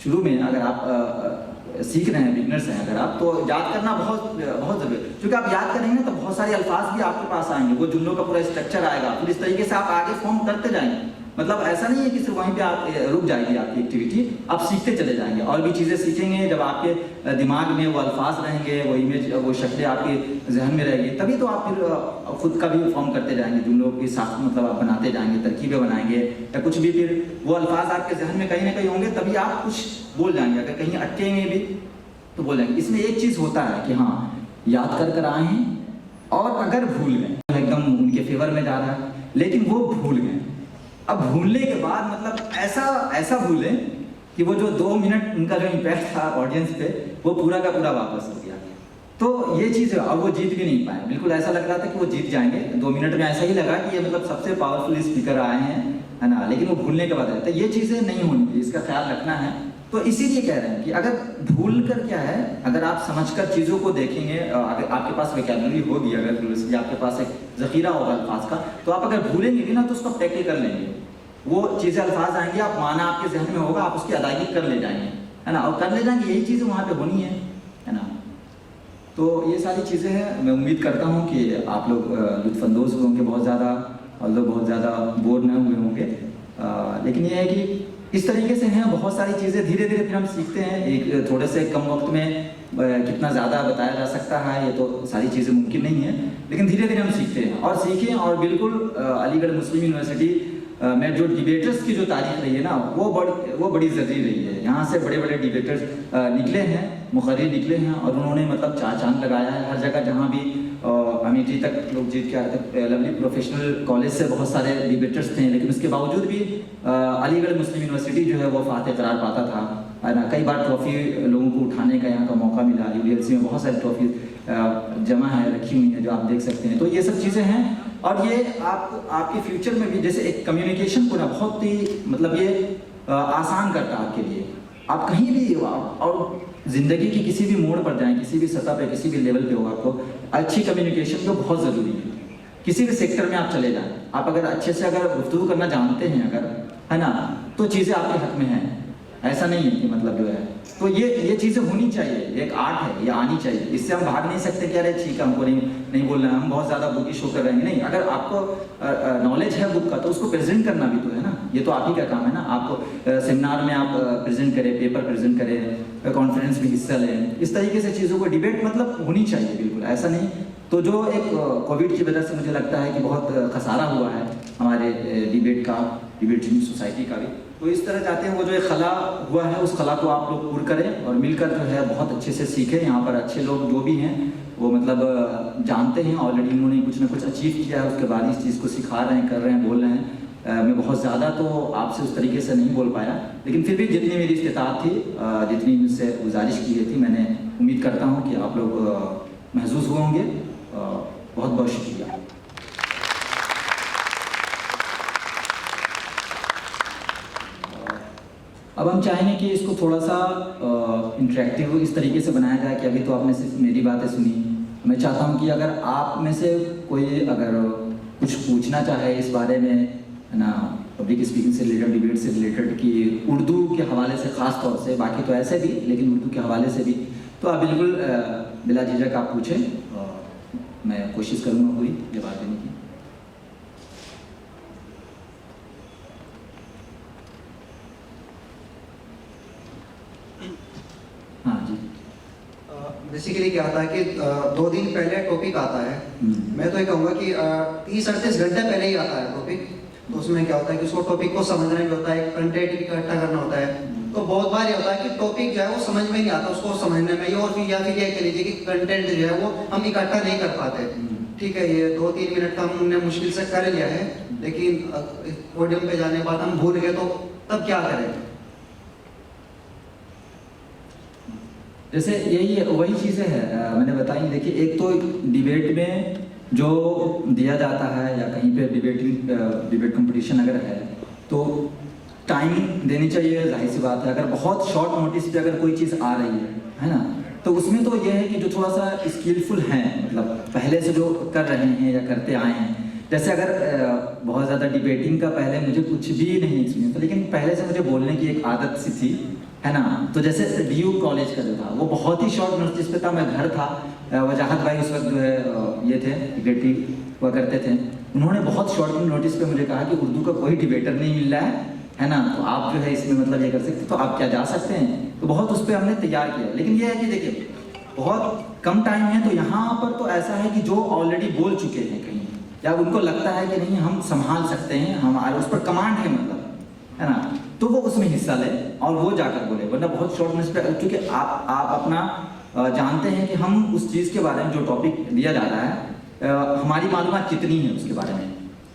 शुरू में अगर आप सीख रहे हैं, बिगनर्स हैं अगर आप, तो याद करना बहुत ज़रूरी है, क्योंकि आप याद करेंगे तो बहुत सारे अल्फाज भी आपके पास आएंगे, वो जुमलों का पूरा स्ट्रक्चर आएगा, फिर इस तरीके से आप आगे फॉर्म करते जाएंगे। मतलब ऐसा नहीं है कि सिर्फ वहीं पे आप रुक जाएगी आपकी एक्टिविटी, आप सीखते चले जाएंगे, और भी चीज़ें सीखेंगे। जब आपके दिमाग में वो अल्फाज रहेंगे, वो इमेज, वो शक्लें आपके जहन में रहेगी, तभी तो आप फिर खुद का भी फॉर्म करते जाएंगे, जुमलों की साथ मतलब आप बनाते जाएंगे, तरकीबें बनाएंगे, या कुछ भी, फिर वो अल्फाज आपके जहन में कहीं ना कहीं होंगे, तभी आप कुछ बोल जाएंगे। अगर कहीं अटकेंगे भी तो बोल जाएंगे। इसमें एक चीज़ होता है कि हाँ, याद कर आए हैं, और अगर भूल गए एकदम उनके फेवर में जा रहा है, लेकिन वो भूल गए, अब भूलने के बाद मतलब ऐसा भूलें कि वो जो 2 मिनट उनका जो इम्पैक्ट था ऑडियंस पे, वो पूरा का पूरा वापस हो गया। तो ये चीज़ है, और वो जीत भी नहीं पाए। बिल्कुल ऐसा लग रहा था कि वो जीत जाएंगे, 2 मिनट में ऐसा ही लगा कि ये मतलब सबसे पावरफुल स्पीकर आए हैं, है ना, लेकिन वो भूलने के बाद रहता है। ये चीज़ें नहीं होनी चाहिए, इसका ख्याल रखना है। तो इसीलिए कह रहे हैं कि अगर भूल कर क्या है, अगर आप समझकर चीज़ों को देखेंगे, अगर आपके पास वोकैबुलरी होगी, अगर आपके पास एक ज़ख़ीरा होगा अल्फाज का, तो आप अगर भूलेंगे भी ना तो उसको टैकल कर लेंगे। वो चीज़ें अल्फाज आएंगे, आप माना आपके जहन में होगा, आप उसकी अदायगी कर ले जाएंगे, है ना, और कर ले जाएंगे, यही चीज़ वहाँ पे होनी है ना। तो ये सारी चीज़ें हैं। मैं उम्मीद करता हूँ कि आप लोग लुत्फ़अंदोज़ हुए होंगे बहुत ज़्यादा, और लोग बहुत ज़्यादा बोर न हुए होंगे। लेकिन ये है कि इस तरीके से हैं बहुत सारी चीज़ें, धीरे धीरे फिर हम सीखते हैं। एक थोड़े से कम वक्त में कितना ज़्यादा बताया जा सकता है, ये तो सारी चीज़ें मुमकिन नहीं है, लेकिन धीरे धीरे हम सीखते हैं और सीखें। और बिल्कुल अलीगढ़ मुस्लिम यूनिवर्सिटी में जो डिबेटर्स की जो तारीख रही है ना, वो बड़ी ज़रूरी रही है। यहाँ से बड़े बड़े डिबेटर्स निकले हैं, मुखर्रिर निकले हैं, और उन्होंने मतलब चांद लगाया है हर जगह। जहाँ भी अमेठी तक लोग जीत के आए थे, लवली प्रोफेशनल कॉलेज से बहुत सारे डिबेटर्स थे, लेकिन उसके बावजूद भी अलीगढ़ मुस्लिम यूनिवर्सिटी जो है वो फातह करार पाता था, है ना। कई बार ट्रॉफी लोगों को उठाने का यहाँ का मौका मिला। UDLC में बहुत सारी ट्रॉफी जमा है, रखी हुई है, जो आप देख सकते हैं। तो ये सब चीज़ें हैं, और ये आपके फ्यूचर में भी जैसे एक कम्युनिकेशन को ना बहुत ही मतलब ये आसान करता है आपके लिए। आप कहीं भी हो, और ज़िंदगी की किसी भी मोड़ पर जाएं, किसी भी सतह पे, किसी भी लेवल पे हो, आपको अच्छी कम्युनिकेशन तो बहुत ज़रूरी है। किसी भी सेक्टर में आप चले जाएं, आप अगर अच्छे से अगर गुफ्तगू करना जानते हैं अगर, है ना, तो चीज़ें आपके हक में हैं। ऐसा नहीं है कि मतलब जो है, तो ये चीज़ें होनी चाहिए, एक आर्ट है, ये आनी चाहिए। इससे हम भाग नहीं सकते कि अरे ठीक है हमको नहीं बोलना है, हम बहुत ज़्यादा बुक की शो कर रहे हैं। नहीं, अगर आपको नॉलेज है बुक का तो उसको प्रेजेंट करना भी तो है ना, ये तो आप ही का काम है ना। आपको सेमिनार में आप प्रेजेंट करें, पेपर प्रेजेंट करें, कॉन्फ्रेंस में हिस्सा लें, इस तरीके से चीज़ों को डिबेट मतलब होनी चाहिए, बिल्कुल ऐसा नहीं। तो जो एक कोविड की वजह से मुझे लगता है कि बहुत खसारा हुआ है हमारे डिबेटिंग सोसाइटी का भी, तो इस तरह चाहते हैं वो जो एक खला हुआ है उस खला को आप लोग पूर्ण करें और मिलकर जो है बहुत अच्छे से सीखें। यहाँ पर अच्छे लोग जो भी हैं वो मतलब जानते हैं, ऑलरेडी उन्होंने कुछ ना कुछ अचीव किया है, उसके बाद इस चीज़ को सिखा रहे हैं, कर रहे हैं, बोल रहे हैं। मैं बहुत ज़्यादा तो आपसे उस तरीके से नहीं बोल पाया, लेकिन फिर भी जितनी मेरी इस्तिताअत थी, जितनी मुझसे गुजारिश की गई थी, मैंने उम्मीद करता हूँ कि आप लोग महसूस हुए होंगे। बहुत बहुत शुक्रिया। अब हम चाहेंगे कि इसको थोड़ा सा इंटरेक्टिव इस तरीके से बनाया जाए कि अभी तो आपने सिर्फ मेरी बातें सुनी। मैं चाहता हूं कि अगर आप में से कोई अगर कुछ पूछना चाहे इस बारे में, है ना, पब्लिक स्पीकिंग से रिलेटेड, डिबेट से रिलेटेड, कि उर्दू के हवाले से ख़ास तौर से, बाकी तो ऐसे भी, लेकिन उर्दू के हवाले से भी, तो आप बिल्कुल बिला झिझक आप पूछें। मैं कोशिश करूँगा पूरी जवाब देने की। हाँ जी। बेसिकली क्या होता है कि 2 दिन पहले टॉपिक आता है। मैं तो ये कहूँगा कि 30-38 घंटे पहले ही आता है टॉपिक। तो उसमें क्या होता है कि उसको टॉपिक को समझना भी होता है, कंटेंट भी इकट्ठा करना होता है। तो बहुत बार ये होता है कि टॉपिक जो है वो समझ में नहीं आता, उसको समझने में, और फिर या फिर ये कह लीजिए कि कंटेंट जो है वो हम इकट्ठा नहीं कर पाते। ठीक है, ये 2-3 मिनट का हमने मुश्किल से कर लिया है, लेकिन पोडियम पे जाने के बाद हम भूल गए, तो तब क्या करें? जैसे यही वही चीज़ें हैं मैंने बताई। देखिए, एक तो डिबेट में जो दिया जाता है या कहीं पे डिबेट कंपटीशन अगर है तो टाइम देनी चाहिए, जाहिर सी बात है। अगर बहुत शॉर्ट नोटिस पे अगर कोई चीज़ आ रही है ना, तो उसमें तो ये है कि जो थोड़ा सा स्किलफुल हैं, मतलब पहले से जो कर रहे हैं या करते आए हैं। जैसे अगर बहुत ज़्यादा डिबेटिंग का पहले मुझे कुछ भी नहीं एक्सपीरियंस था, लेकिन पहले से मुझे बोलने की एक आदत सी थी, है ना। तो जैसे DU कॉलेज का जो था वो बहुत ही शॉर्ट नोटिस पे था, मैं घर था, वजाहत भाई उस वक्त जो है ये थे डिबेटिंग हुआ करते थे। उन्होंने बहुत शॉर्ट नोटिस पे मुझे कहा कि उर्दू का कोई डिबेटर नहीं मिल रहा है ना, तो आप जो है इसमें मतलब ये कर सकते, तो आप क्या जा सकते हैं। तो बहुत उस पर हमने तैयार किया। लेकिन ये है कि देखिए बहुत कम टाइम है, तो यहाँ पर तो ऐसा है कि जो ऑलरेडी बोल चुके हैं कहीं, या उनको लगता है कि नहीं हम संभाल सकते हैं, हमारे उस पर कमांड है मतलब, है ना, तो वो उसमें हिस्सा ले और वो जाकर बोले। वरना बहुत शॉर्ट नोटिस पे, क्योंकि आप अपना जानते हैं कि हम उस चीज़ के बारे में जो टॉपिक दिया जा रहा है हमारी मालूमात कितनी है उसके बारे में।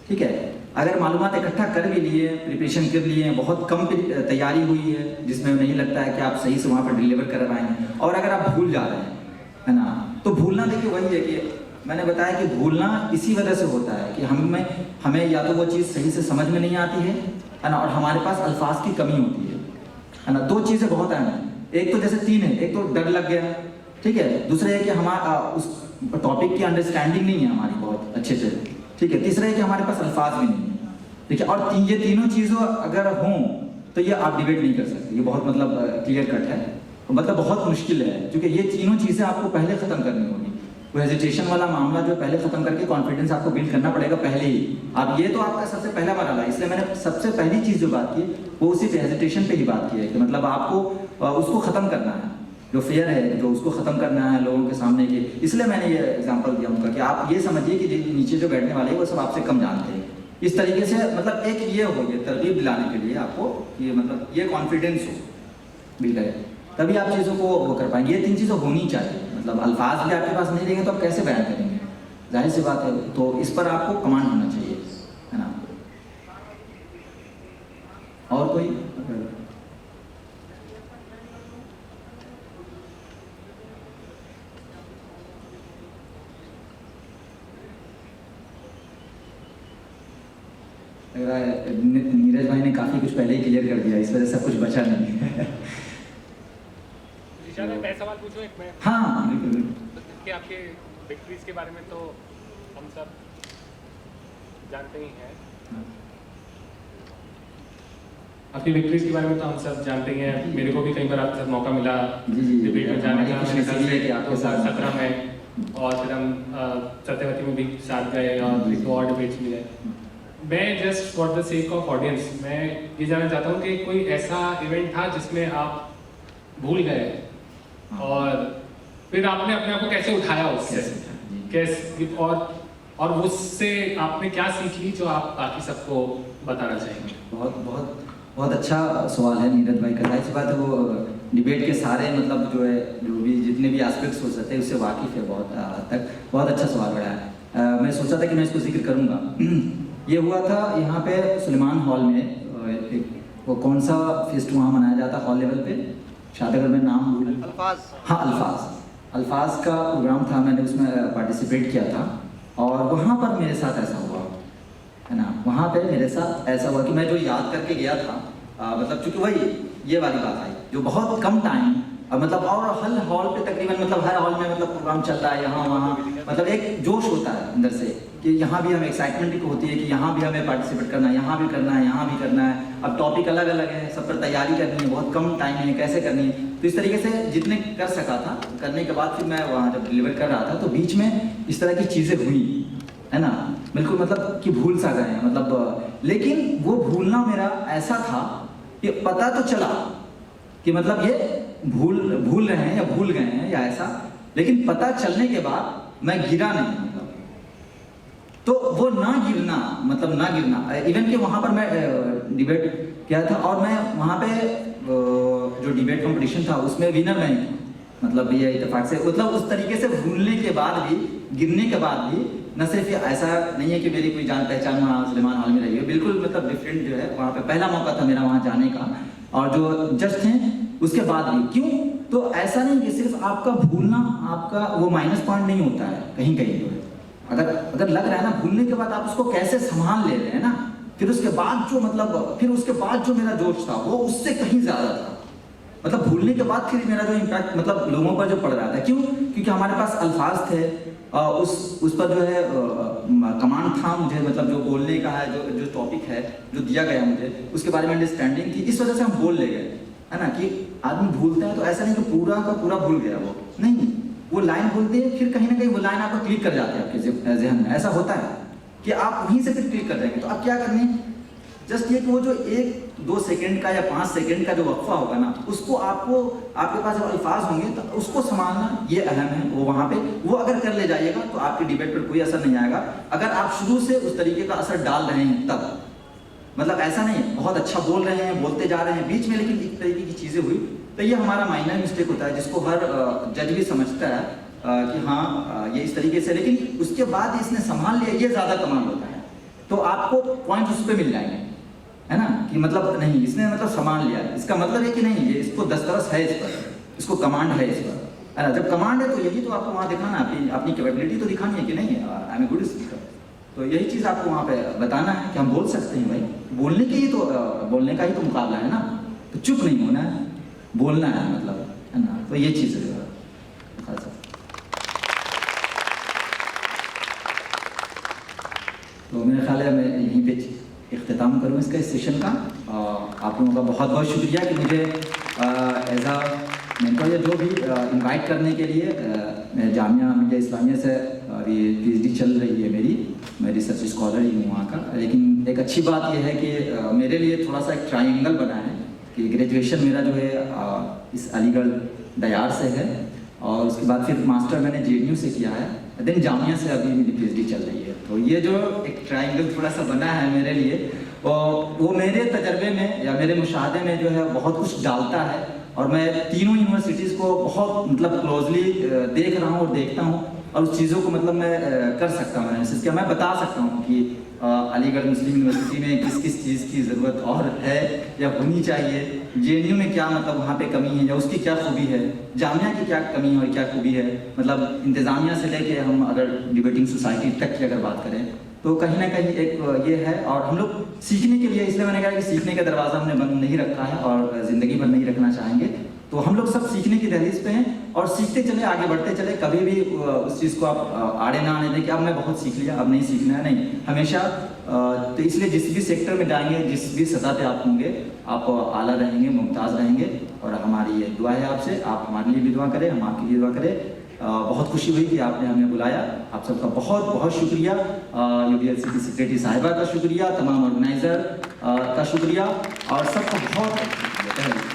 ठीक है, अगर मालूमात इकट्ठा कर भी लिए, प्रिपरेशन कर लिए, बहुत कम तैयारी हुई है जिसमें नहीं लगता है कि आप सही से वहाँ पर डिलीवर कर पाएंगे, और अगर आप भूल जा रहे हैं, है ना, तो भूलना देखिए वही है कि मैंने बताया कि भूलना इसी वजह से होता है कि हमें या तो वो चीज़ सही से समझ में नहीं आती है ना, और हमारे पास अल्फाज की कमी होती है ना। दो चीज़ें बहुत अहम हैं, एक तो जैसे तीन है, एक तो डर लग गया, ठीक है, दूसरा है कि हमारा उस टॉपिक की अंडरस्टैंडिंग नहीं है हमारी बहुत अच्छे से, ठीक है, तीसरा है कि हमारे पास अल्फाज भी नहीं है, ठीक है। और ये तीनों चीज़ों अगर हों तो ये आप डिबेट नहीं कर सकते, ये बहुत मतलब क्लियर कट है, मतलब बहुत मुश्किल है, क्योंकि ये तीनों चीज़ें आपको पहले ख़त्म करनी होगी। वो हेजिटेशन वाला मामला जो पहले ख़त्म करके कॉन्फिडेंस आपको बिल्ड करना पड़ेगा पहले ही। अब ये तो आपका सबसे पहला मरहला है, इसलिए मैंने सबसे पहली चीज़ जो बात की वो उसी पे हेजिटेशन पे ही बात की है कि मतलब आपको उसको ख़त्म करना है, जो फेयर है जो उसको ख़त्म करना है लोगों के सामने के। इसलिए मैंने ये एग्जांपल दिया उनका कि आप ये समझिए कि नीचे जो बैठने वाले हैं वो सब आपसे कम जानते हैं। इस तरीके से मतलब एक ये हो गया तरतीब दिलाने के लिए आपको, ये मतलब ये कॉन्फिडेंस हो बिल्ड है, तभी आप चीज़ों को वो कर पाएंगे। ये तीन चीज़ें होनी चाहिए, मतलब अल्फाज भी आपके पास नहीं रहेंगे तो आप कैसे बयान करेंगे, जाहिर सी बात है। तो इस पर आपको कमांड होना चाहिए, है ना। और कोई नीरज भाई ने काफी कुछ पहले ही क्लियर कर दिया, इस वजह से कुछ बचा नहीं है। मैं सवाल पूछूं एक मैं? हाँ बिल्कुल। कि आपके विक्ट्रीज के बारे में तो हम सब जानते ही हैं, आपकी विक्ट्रीज के बारे में तो हम सब जानते ही हैं। मेरे को भी कई बार आपके साथ मौका मिला डिबेट में जाने का, मेरे साथ से आपके साथ 17 में, और फिर हम सत्यवती में भी साथ गए और एक और डिबेट्स भी गए। मैं just for the sake of audience मैं ये जानना चाहता हूँ कि कोई ऐसा इवेंट था जिसमें आप भूल गए और फिर आपने अपने आप को कैसे उठाया उससे, कैसे, और उससे आपने क्या सीख ली जो आप बाकी सबको बताना चाहेंगे? बहुत बहुत बहुत अच्छा सवाल है नीरज भाई का। ऐसी बात है वो डिबेट के सारे मतलब जो है जो भी जितने भी एस्पेक्ट्स हो सकते हैं उससे वाकिफ़ है बहुत तक। बहुत अच्छा सवाल बड़ा है। मैं सोचा था कि मैं इसको जिक्र करूँगा। ये हुआ था यहाँ पे सुलेमान हॉल में, वो कौन सा फेस्ट वहाँ मनाया जाता है हॉल लेवल पे, शायद अगर मैं नाम भूल, अल्फाज, हाँ अल्फाज का प्रोग्राम था, मैंने उसमें पार्टिसिपेट किया था। और वहाँ पर मेरे साथ ऐसा हुआ है ना, वहाँ पे मेरे साथ ऐसा हुआ कि मैं जो याद करके गया था मतलब चूँकि वही ये वाली बात आई जो बहुत कम टाइम मतलब, और हर हॉल पे तकरीबन मतलब हर हॉल में मतलब प्रोग्राम चल रहा है यहाँ वहाँ, मतलब एक जोश होता है अंदर से कि यहाँ भी हमें एक्साइटमेंट होती है कि यहाँ भी हमें पार्टिसिपेट करना है, यहाँ भी करना है, यहाँ भी करना है। अब टॉपिक अलग अलग है, सब पर तैयारी करनी है, बहुत कम टाइम है, कैसे करनी है। तो इस तरीके से जितने कर सका था करने के बाद फिर मैं वहाँ जब डिलीवर कर रहा था तो बीच में इस तरह की चीज़ें हुई है ना, बिल्कुल मतलब कि भूल सा गए हैं मतलब। लेकिन वो भूलना मेरा ऐसा था कि पता तो चला कि मतलब ये भूल रहे हैं या भूल गए हैं या ऐसा, लेकिन पता चलने के बाद मैं गिरा नहीं, मतलब तो वो ना गिरना इवन कि वहाँ पर मैं डिबेट किया था और मैं वहाँ पे जो डिबेट कंपटीशन था उसमें विनर नहीं था, मतलब ये इत्तेफाक से, मतलब उस तरीके से भूलने के बाद भी, गिरने के बाद भी, न सिर्फ ऐसा नहीं है कि मेरी कोई जान पहचान वहाँ सुलेमान हॉल में रही है, बिल्कुल मतलब डिफरेंट जो है वहाँ पे पहला मौका था मेरा वहाँ जाने का। और जो जज थे उसके बाद भी क्यों, तो ऐसा नहीं कि सिर्फ आपका भूलना आपका वो माइनस पॉइंट नहीं होता है, कहीं कहीं जो है अगर लग रहा है ना भूलने के बाद आप उसको कैसे संभाल ले रहे हैं ना, फिर उसके बाद जो मतलब फिर उसके बाद जो मेरा जोश था वो उससे कहीं ज़्यादा था। मतलब भूलने के बाद फिर मेरा जो इम्पैक्ट मतलब लोगों पर जो पड़ रहा था, क्यों, क्योंकि हमारे पास अल्फाज थे, उस पर जो है कमांड था मुझे, मतलब जो बोलने का है, जो टॉपिक है जो दिया गया मुझे उसके बारे में अंडरस्टैंडिंग थी, इस वजह से हम बोल ले गए है ना। कि आदमी भूलता है तो ऐसा नहीं कि पूरा का पूरा भूल गया, वो नहीं, वो लाइन बोलते हैं फिर कहीं ना कहीं वो लाइन आपको क्लिक कर जाते हैं आपके जहन में, ऐसा होता है कि आप वहीं से फिर क्लिक कर जाएंगे। तो आप क्या करने, जस्ट ये कि वो जो 1-2 सेकंड का या 5 सेकंड का जो वक्फा होगा ना, उसको आपको आपके पास जब अल्फाज होंगे तो उसको संभालना ये अहम है। वो वहाँ पे वो अगर कर ले जाइएगा तो आपकी डिबेट पर कोई असर नहीं आएगा। अगर आप शुरू से उस तरीके का असर डाल रहे हैं तब, मतलब ऐसा नहीं बहुत अच्छा बोल रहे हैं, बोलते जा रहे हैं बीच में लेकिन एक तरीके की चीज़ें हुई, तो ये हमारा माइनर मिस्टेक होता है जिसको हर जज भी समझता है कि हाँ ये इस तरीके से, लेकिन उसके बाद इसने संभाल लिया, ये ज़्यादा कमाल होता है। तो आपको पॉइंट उस पर मिल जाएंगे है ना, कि मतलब नहीं इसने मतलब संभाल लिया, इसका मतलब है कि नहीं ये इसको दस्तरस है, इस पर इसको कमांड है इस पर, है ना। जब कमांड है तो यही तो आपको वहाँ दिखाना, अपनी कैपेबिलिटी तो दिखानी है कि नहीं I am a good speaker. तो यही चीज़ आपको वहाँ पे बताना है कि हम बोल सकते हैं भाई, बोलने का ही तो मुकाबला है ना, तो चुप नहीं होना है, बोलना है मतलब, है ना। तो ये चीज़ है खासा। तो मेरा ख्याल है मैं यहीं पे इख्तिताम करूँ इसका, इस सेशन का। आप लोगों का बहुत बहुत शुक्रिया कि मुझे एज आ मेंटर या जो भी इनवाइट करने के लिए। मैं जामिया मिलिया इस्लामिया से अभी PhD चल रही है मेरी, मैं रिसर्च स्कॉलर ही हूँ वहाँ का। लेकिन एक अच्छी बात यह है कि मेरे लिए थोड़ा सा एक ट्रायंगल बना है कि ग्रेजुएशन मेरा जो है इस अलीगढ़ दयार से है, और उसके बाद फिर मास्टर मैंने JNU से किया है, देन जामिया से अभी मेरी PhD चल रही है। तो ये जो एक ट्रायंगल थोड़ा सा बना है मेरे लिए, वो मेरे तजर्बे में या मेरे मुशाहदे में जो है बहुत कुछ डालता है, और मैं तीनों यूनिवर्सिटीज़ को बहुत मतलब क्लोजली देख रहा हूँ और देखता हूँ, और उस चीज़ों को मतलब मैं कर सकता हूँ एनालिसिस किया, मैं बता सकता हूँ कि अलीगढ़ मुस्लिम यूनिवर्सिटी में किस किस चीज़ की ज़रूरत और है या होनी चाहिए, JNU में क्या मतलब वहाँ पे कमी है या उसकी क्या खूबी है, जामिया की क्या कमी है और क्या खूबी है। मतलब इंतज़ामिया से लेके हम अगर डिबेटिंग सोसाइटी तक की अगर बात करें तो कहीं ना कहीं एक ये है। और हम लोग सीखने के लिए, इसलिए मैंने कहा कि सीखने का दरवाज़ा हमने बंद नहीं रखा है और ज़िंदगी भर नहीं रखना चाहेंगे। तो हम लोग सब सीखने की दहलीज पे हैं और सीखते चले, आगे बढ़ते चले। कभी भी उस चीज़ को आप आड़े ना आने दें कि अब मैं बहुत सीख लिया, अब नहीं सीखना है, नहीं, हमेशा। तो इसलिए जिस भी सेक्टर में जाएंगे, जिस भी सतह पे आप होंगे, आप आला रहेंगे, मुमताज़ रहेंगे। और हमारी ये दुआ है आपसे, आप हमारे लिए भी दुआ करें, हम आपके लिए दुआ करें। बहुत खुशी हुई कि आपने हमें बुलाया, आप सबका बहुत बहुत शुक्रिया। UDLC की सेक्रेटरी साहिबा का शुक्रिया, तमाम ऑर्गेनाइज़र का शुक्रिया, और सबका बहुत शुक्रिया।